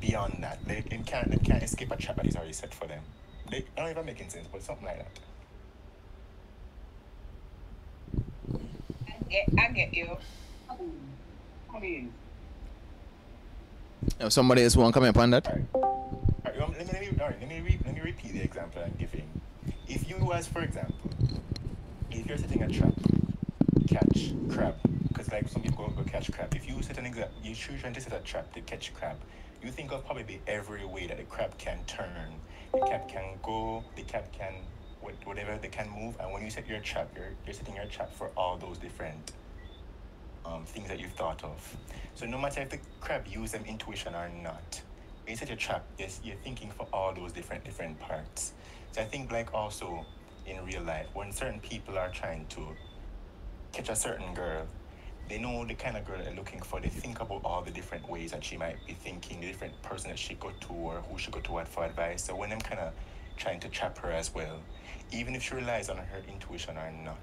beyond that. They can't escape a trap that is already set for them. I don't know if I'm making sense, but something like that. I get you. I mean, If somebody else want to comment upon that? Let me repeat the example I'm giving. If you was, for example, if you're setting a trap, catch crab, because like some people go catch crab. If you set you're trying to set a trap to catch crab, you think of probably every way that the crab can turn, the crab can go, the crab can whatever they can move. And when you set your trap, you're setting your trap for all those different things that you've thought of. So no matter if the crab use them intuition or not, when you set your trap, yes, you're thinking for all those different parts. So I think like also in real life, when certain people are trying to catch a certain girl, they know the kind of girl they're looking for. They think about all the different ways that she might be thinking, the different person that she go to or who she go to for advice. So when I'm kind of trying to trap her as well, even if she relies on her intuition or not,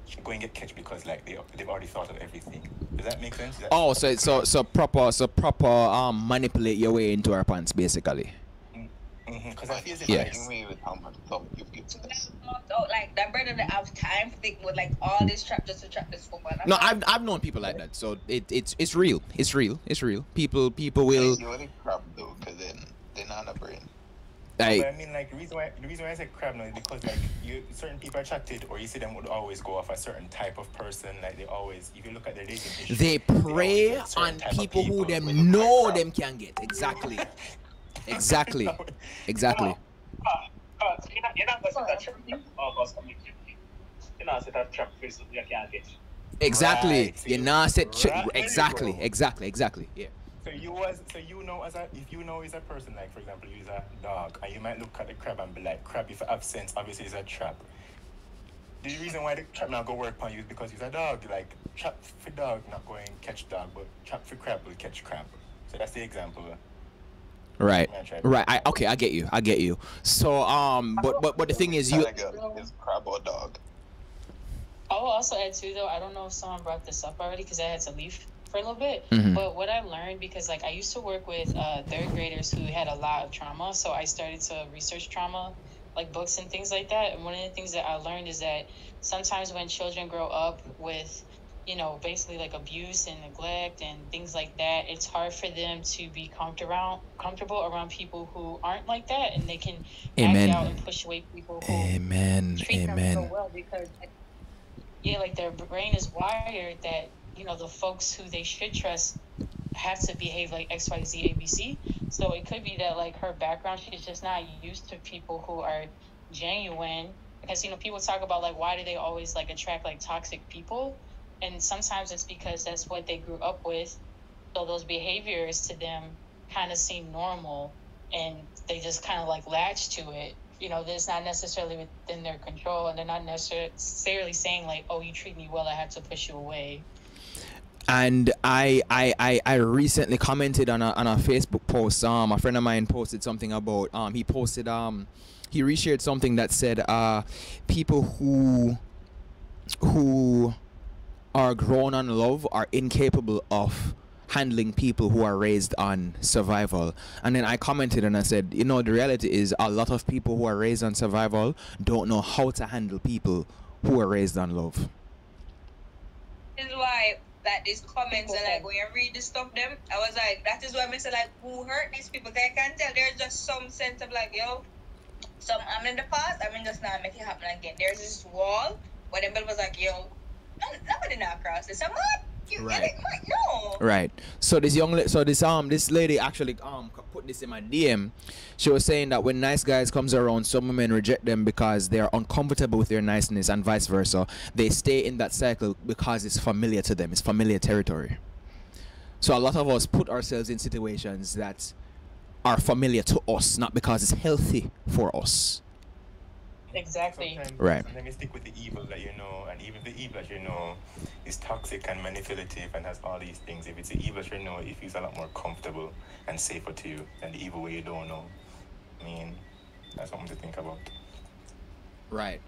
she's going to get catch because like they've already thought of everything. Does that make sense? So proper manipulate your way into our pants basically. Because I feel as if with how much thought you've given to this. Like that brother that have time to think with like all this trap just to trap this woman. No, I've known people like that, so it's real. It's real. People will. You only crap though, because then they're not a brain. But I mean, like, the reason why I say crab now is because, like, certain people are attracted, or you see them would always go off a certain type of person. Like, they always, if you look at their dating history, they prey on people who them know them can get. Exactly. Exactly. Exactly. You're not going to set a trap for something. You're not set a trap for something you can't get. Exactly. Right. You're not set. Exactly. Yeah. So you know if you know is a person, like for example you is a dog, and you might look at the crab and be like, crab if you have sense, obviously it's a trap. The reason why the trap not go work on you is because he's a dog. Like trap for dog not going catch dog, but trap for crab will catch crab. So that's the example. Right. I get you. So but the thing is, you is crab or dog. I will also add too, though. I don't know if someone brought this up already because I had to leave for a little bit. Mm-hmm. But what I learned, because like I used to work with third graders who had a lot of trauma, so I started to research trauma, like books and things like that. And one of the things that I learned is that sometimes when children grow up with, you know, basically like abuse and neglect and things like that, it's hard for them to be comfortable around people who aren't like that, and they can act out and push away people who treat them so well because. Like their brain is wired that, you know, the folks who they should trust have to behave like X, Y, Z, A, B, C. So it could be that like her background, she's just not used to people who are genuine. Because, you know, people talk about like why do they always like attract like toxic people, and sometimes it's because that's what they grew up with. So those behaviors to them kind of seem normal, and they just kind of like latch to it. You know, it's not necessarily within their control, and they're not necessarily saying like, "Oh, you treat me well, I have to push you away." And I recently commented on a Facebook post. A friend of mine posted something about he reshared something that said people who are grown on love are incapable of handling people who are raised on survival. And then I commented and I said, you know, the reality is a lot of people who are raised on survival don't know how to handle people who are raised on love. This is why that these comments and like when you read the stuff them, I was like, that is why I say like, who hurt these people? Because I can tell there's just some sense of like, yo, I'm in the past, I mean just not make it happen again. There's this wall where the bill was like, yo, nobody not cross this. I'm like, right. No. Right. So this this lady actually put this in my DM. She was saying that when nice guys comes around, some women reject them because they are uncomfortable with their niceness, and vice versa. They stay in that cycle because it's familiar to them. It's familiar territory. So a lot of us put ourselves in situations that are familiar to us, not because it's healthy for us. Exactly. Sometimes you stick with the evil that you know, and even the evil that you know is toxic and manipulative and has all these things. If it's the evil that you know, it feels a lot more comfortable and safer to you than the evil way you don't know. I mean, that's something to think about. Right.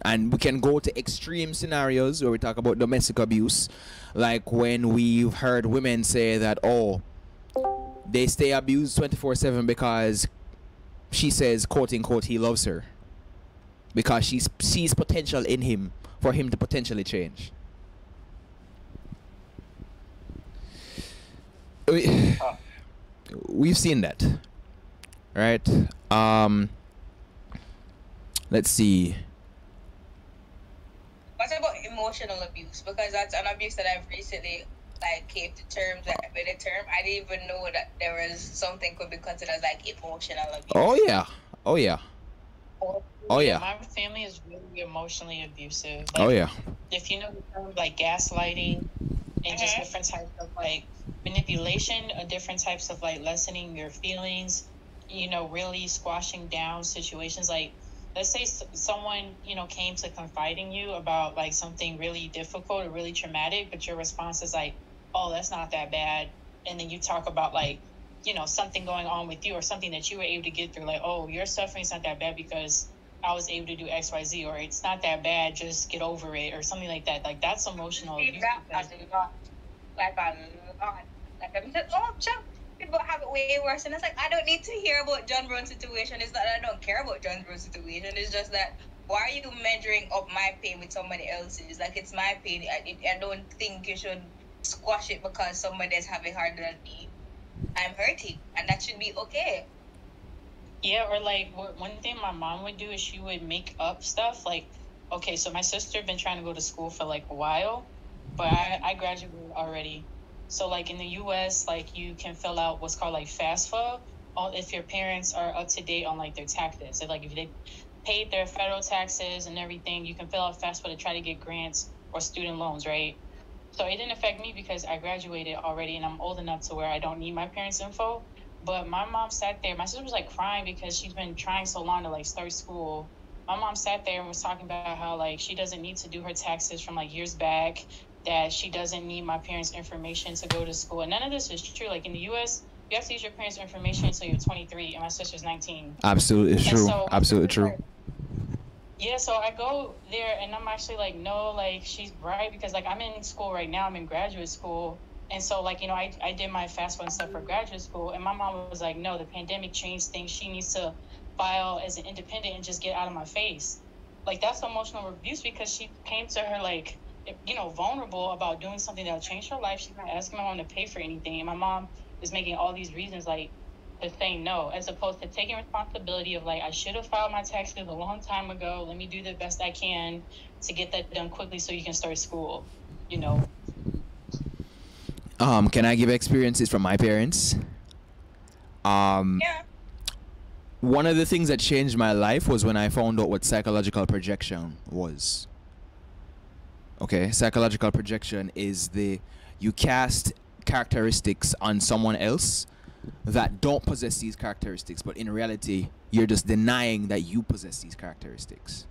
And we can go to extreme scenarios where we talk about domestic abuse, like when we've heard women say that, oh, they stay abused 24/7 because she says, quote unquote, he loves her because she sees potential in him for him to potentially change. We've seen that, right? Let's see. What about emotional abuse? Because that's an abuse that I've recently came to terms with the term. I didn't even know that there was something could be considered as like emotional abuse. Oh yeah. My family is really emotionally abusive. Oh yeah. If you know the term like gaslighting and just different types of like manipulation, or different types of like lessening your feelings, you know, really squashing down situations. Like, let's say someone, you know, came to confide in you about like something really difficult or really traumatic, but your response is like, oh, that's not that bad. And then you talk about like, you know, something going on with you or something that you were able to get through. Like, oh, your suffering's not that bad because I was able to do X, Y, Z, or it's not that bad, just get over it, or something like that. Like, that's emotional abuse. Like I'm just, oh, Chuck, people have it way worse. And it's like, I don't need to hear about John Brown's situation. It's not that I don't care about John Brown's situation. It's just that, why are you measuring up my pain with somebody else's? Like, it's my pain. I don't think you should squash it because somebody is having harder than me. I'm hurting, and that should be okay. Yeah, or like one thing my mom would do is she would make up stuff. Like, okay, so my sister been trying to go to school for like a while, but I graduated already. So like in the U.S., like you can fill out what's called like FAFSA, if your parents are up to date on like their taxes. So like if they paid their federal taxes and everything, you can fill out FAFSA to try to get grants or student loans, right? So it didn't affect me because I graduated already and I'm old enough to where I don't need my parents' info. But my mom sat there. My sister was like crying because she's been trying so long to like start school. My mom sat there and was talking about how like she doesn't need to do her taxes from like years back, that she doesn't need my parents' information to go to school. And none of this is true. Like in the U.S., you have to use your parents' information until you're 23, and my sister's 19. Absolutely true. So Absolutely true. Yeah, so I go there and I'm actually like, no, like she's right, because like I'm in school right now. I'm in graduate school. And so, like, you know, I did my FAFSA and stuff for graduate school. And my mom was like, no, the pandemic changed things. She needs to file as an independent and just get out of my face. Like, that's emotional abuse because she came to her, like, you know, vulnerable about doing something that will change her life. She's not asking my mom to pay for anything. And my mom is making all these reasons, like, to say no, as opposed to taking responsibility of, like, I should have filed my taxes a long time ago. Let me do the best I can to get that done quickly so you can start school, you know. Can I give experiences from my parents? Yeah. One of the things that changed my life was when I found out what psychological projection was. Okay, psychological projection is you cast characteristics on someone else that don't possess these characteristics, but in reality, you're just denying that you possess these characteristics.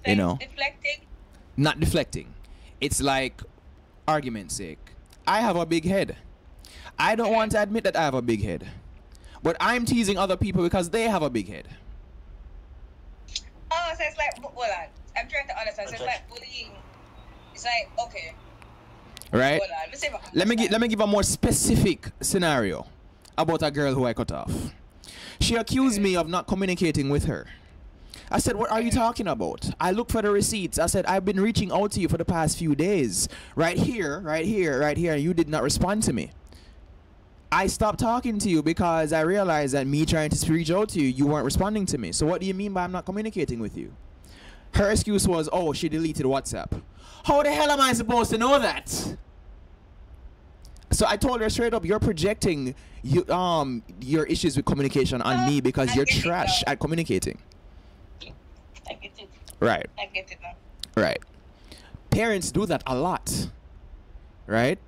So you know? deflecting? Not deflecting. It's like, argument's sake, I have a big head. I don't want to admit that I have a big head. But I'm teasing other people because they have a big head. Oh, so it's like, hold on. I'm trying to understand. So it's like bullying. It's like, okay. Right? Hold on. Let me give a more specific scenario about a girl who I cut off. She accused me of not communicating with her. I said, what are you talking about? I looked for the receipts. I said, I've been reaching out to you for the past few days. Right here, right here, right here. And you did not respond to me. I stopped talking to you because I realized that me trying to reach out to you, you weren't responding to me. So what do you mean by I'm not communicating with you? Her excuse was, oh, she deleted WhatsApp. How the hell am I supposed to know that? So I told her straight up, you're projecting your issues with communication on me because you're trash at communicating. I get it. Right. I get it now. Right. Parents do that a lot. Right?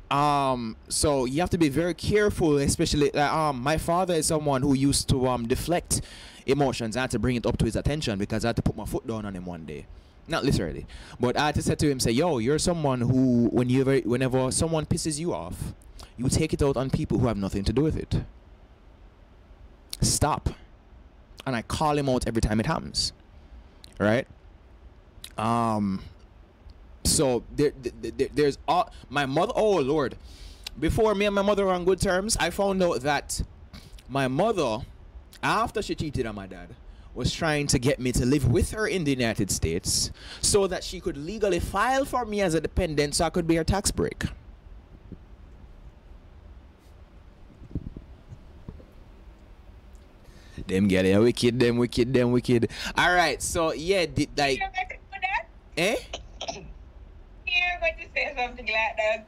So you have to be very careful, especially my father is someone who used to deflect emotions. I had to bring it up to his attention because I had to put my foot down on him one day. Not literally, but I had to say to him, say, yo, you're someone who whenever someone pisses you off, you take it out on people who have nothing to do with it. Stop. And I call him out every time it happens. Right? So there's my mother. Oh Lord! Before me and my mother were on good terms, I found out that my mother, after she cheated on my dad, was trying to get me to live with her in the United States so that she could legally file for me as a dependent, so I could be her tax break. Them get it wicked, them wicked, them wicked. All right, so yeah, like, You're going to do that? eh? You're going to say something like that.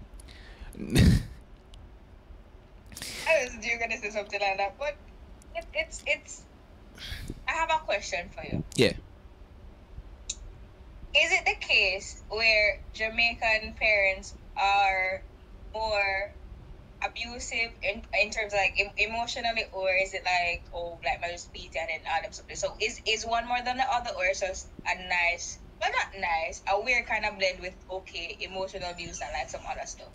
I was you're going to say something like that, but it's. I have a question for you. Yeah. Is it the case where Jamaican parents are more abusive in terms of like emotionally, or is it like, oh, like my just beat and then all them something? So is one more than the other, or is just a nice, well, not nice, a weird kind of blend with okay emotional abuse and like some other stuff?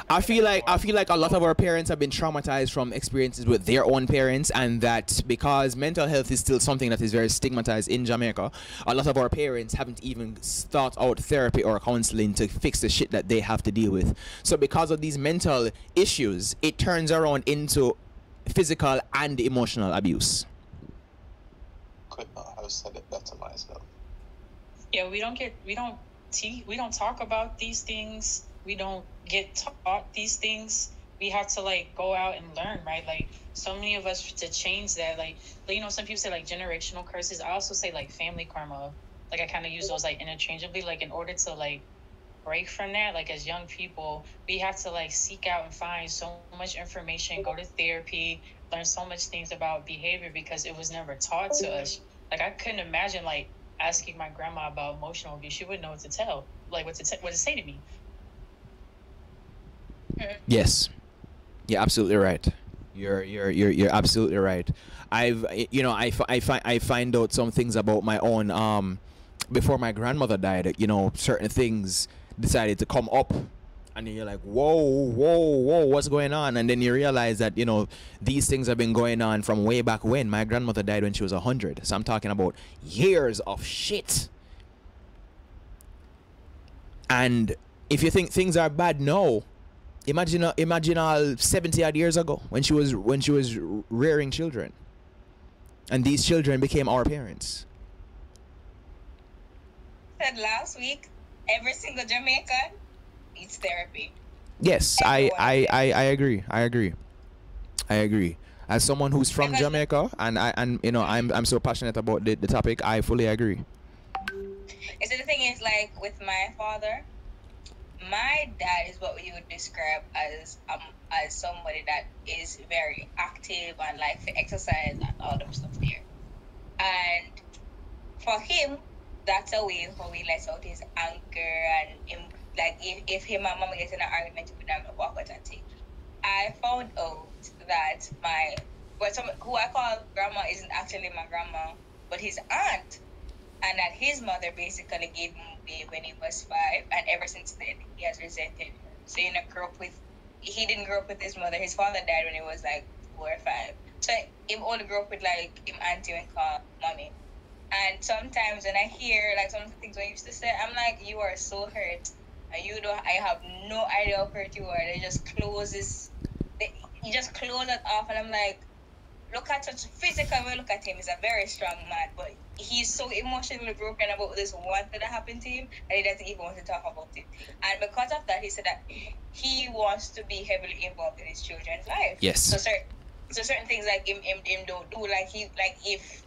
I feel like a lot of our parents have been traumatized from experiences with their own parents, and that because mental health is still something that is very stigmatized in Jamaica, a lot of our parents haven't even thought out therapy or counseling to fix the shit that they have to deal with. So because of these mental issues, it turns around into physical and emotional abuse. Could not have said it better myself. Yeah, we don't talk about these things. We don't get taught these things. we have to like go out and learn, right? Like so many of us to change that, like you know, some people say like generational curses. I also say like family karma. Like I kind of use those like interchangeably. Like in order to like break from that, like as young people, we have to like seek out and find so much information, go to therapy, learn so much things about behavior because it was never taught to us. Like I couldn't imagine like asking my grandma about emotional abuse. She wouldn't know what to tell, like what to say to me. Yes, you're absolutely right. You're absolutely right. I've you know I find out some things about my own before my grandmother died. You know, certain things decided to come up, and then you're like, whoa, what's going on? And then you realize that, you know, these things have been going on from way back when. My grandmother died when she was 100, so I'm talking about years of shit. And if you think things are bad now, imagine all 70 odd years ago when she was rearing children, and these children became our parents. Said last week, every single Jamaican needs therapy. Yes, I agree. I agree. As someone who's from Jamaica, and you know, I'm so passionate about the topic, I fully agree. So the thing is, like with my father, my dad is what you would describe as somebody that is very active and like for exercise and all that stuff there. And for him, that's a way how he lets out his anger and him, like if him and mama get in an argument with them, walk with that thing. I found out that who I call grandma isn't actually my grandma, but his aunt. And that his mother basically gave him away when he was 5, and ever since then he has resented her. So he didn't grow up with his mother. His father died when he was like 4 or 5. So he only grew up with like him auntie and call mommy. And sometimes when I hear like some of the things I used to say, I'm like, you are so hurt, and I have no idea how hurt you are. You just close it off, and I'm like, look at such physical way. Look at him. He's a very strong man, but he's so emotionally broken about this one thing that happened to him that he doesn't even want to talk about it. And because of that, he said that he wants to be heavily involved in his children's life. Yes. So certain things like him don't do. Like if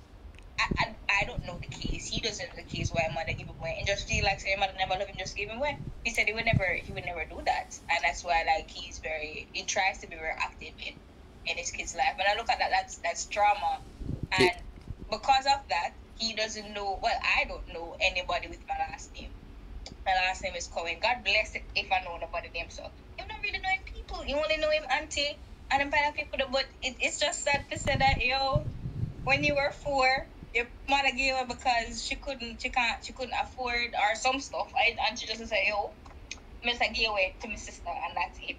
I don't know the case. He doesn't know the case why mother give him away, and just feel like say mother never love him, just give him away. He said he would never do that, and that's why like he tries to be very active in his kid's life. When I look at that, that's trauma, and because of that, he doesn't know. Well, I don't know anybody with my last name. My last name is Cohen. God bless it if I know nobody named so. You don't really know him people. You only know him auntie and them kind of people. But it's just sad to say that when you were 4, your mother gave her because she couldn't afford or some stuff, right? And she just say, Mr. Give away to my sister, and that's it.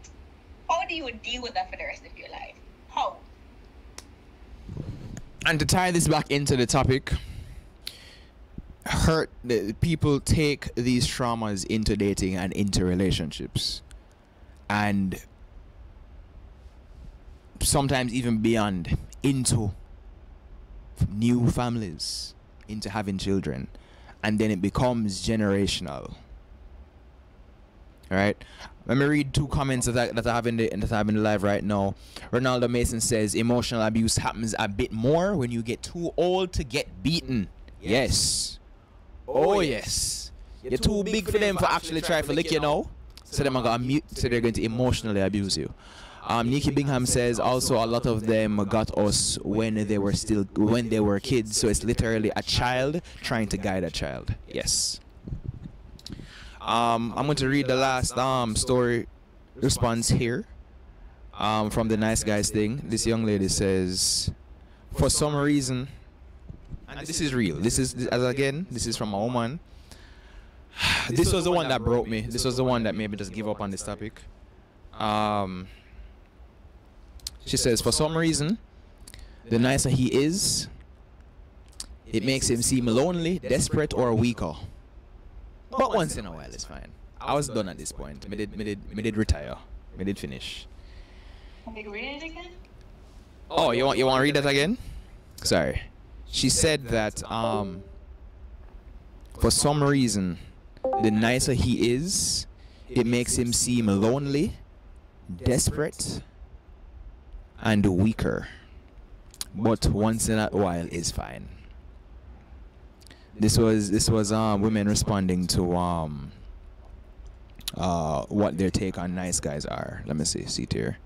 How do you deal with that for the rest of your life? How? And to tie this back into the topic, people take these traumas into dating and into relationships, and sometimes even beyond, into new families, into having children, and then it becomes generational. All right, let me read 2 comments that I have in the live right now. Ronaldo Mason says emotional abuse happens a bit more when you get too old to get beaten. Yes. Oh yes. You're too big for them to actually try to lick you now. So they're going to emotionally abuse you. Nikki Bingham says also a lot of them got us when they were kids, so it's literally a child trying to guide a child. Yes. I'm going to read the last story response here from the nice guys thing. This young lady says, for some reason, and this is real. This is from a woman. This was the one that broke me. This was the one that made me just give up on this topic. She says, for some reason, the nicer he is, it makes him seem lonely, desperate, or weaker. But once in a while, it's fine. I was done at this point. Me did retire. Me did finish. Can you read it again? Oh, you want to read that again? Sorry. She said that for some reason, the nicer he is, it makes him seem lonely, desperate and weaker, but once in a while is fine. This was women responding to what their take on nice guys are. Let me see it here.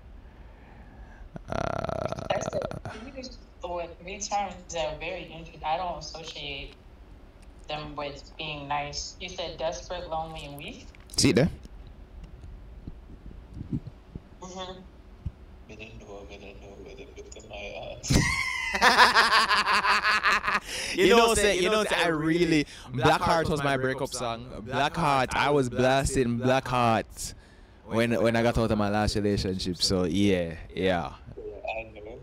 These terms are very interesting. I don't associate them with being nice. You said desperate, lonely, and weak. See it there? Mm-hmm. I didn't know whether it looked in my I really Blackheart was my breakup song. Blackheart, I was blasting Blackheart when I got out of my last relationship. So yeah. I know.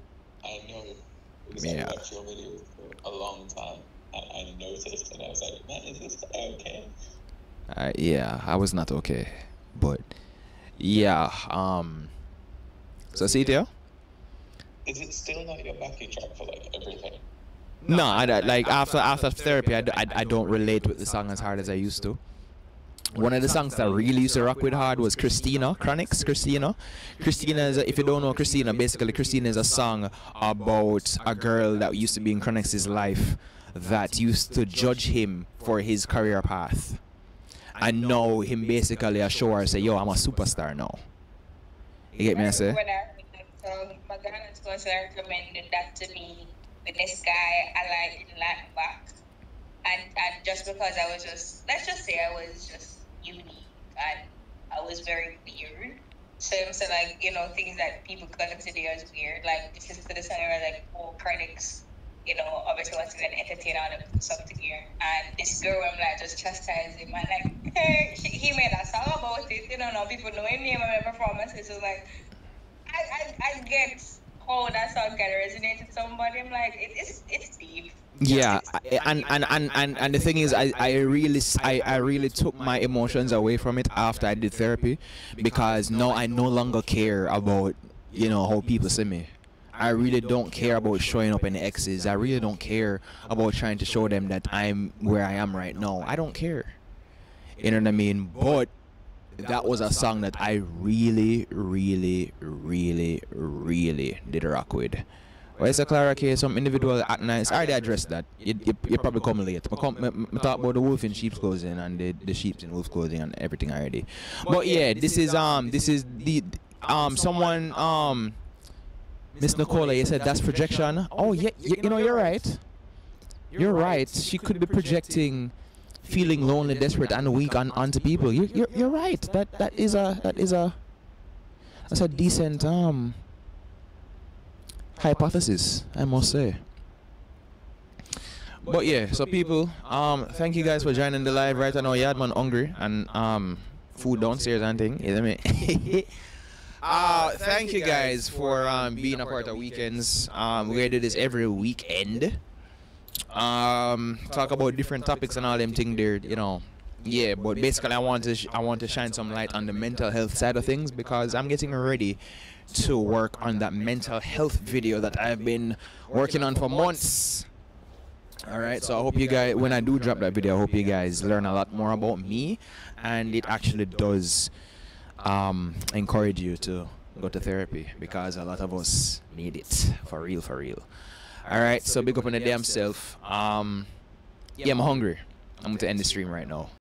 Because I watched your video for a long time, and I noticed, and I was like, man, is this okay? Yeah, I was not okay, but yeah. So see there. Is it still not your backing track for like everything? No, after therapy, I don't relate with the song as hard as I used to. One of the songs that really used to rock with hard was Christina, Chronics, Christina. Christina is, if you don't know Christina, basically Christina is a song about a girl that used to be in Chronics' life that used to judge him for his career path. And now him basically assure her, say, yo, I'm a superstar now. You get me, I say? When I my guidance counselor recommended that to me with this guy, I like back. And just because I was just, let's just say I was just unique and I was very weird. So like, you know, things that people consider as weird, like this is to the center like critics, you know, obviously wants to be an entertainer and something here. And this girl, I'm like just chastising him and like, hey, he made a song about it, you know, people know him and my performances. So like I get how that song can resonate with somebody. I'm like, it's deep. Yeah, and the thing is, I really took my emotions away from it after I did therapy, because now I no longer care about, you know, how people see me. I really don't care about showing up in the X's. I really don't care about trying to show them that I'm where I am right now. I don't care. You know what I mean? But that was a song that I really did rock with. Well, it's a Clara K, some individual act nice. I already addressed that. You probably come late. I talk about the wolf in sheep's clothing and the sheep in wolf's clothing and everything already. But yeah, this is the someone Miss Nicola, you said that's projection. Oh yeah, you know, you're right. You're right. She could be projecting feeling lonely, desperate, and weak onto people. You're right. That's a decent hypothesis, I must say. But yeah, so people, thank you guys for joining the live right now. Yardman hungry and food downstairs and thing. You know what I mean? Thank you guys for being a part of weekends. We do this every weekend. Talk about different topics and all them things there, you know. Yeah, but basically I want to shine some light on the mental health side of things, because I'm getting ready to work on that mental health video that I've been working on for months. Alright, so I hope you guys, when I do drop that video, I hope you guys learn a lot more about me, and it actually does encourage you to go to therapy, because a lot of us need it for real. Alright, so big up on the damn self. Yeah, I'm hungry. I'm going to end the stream right now.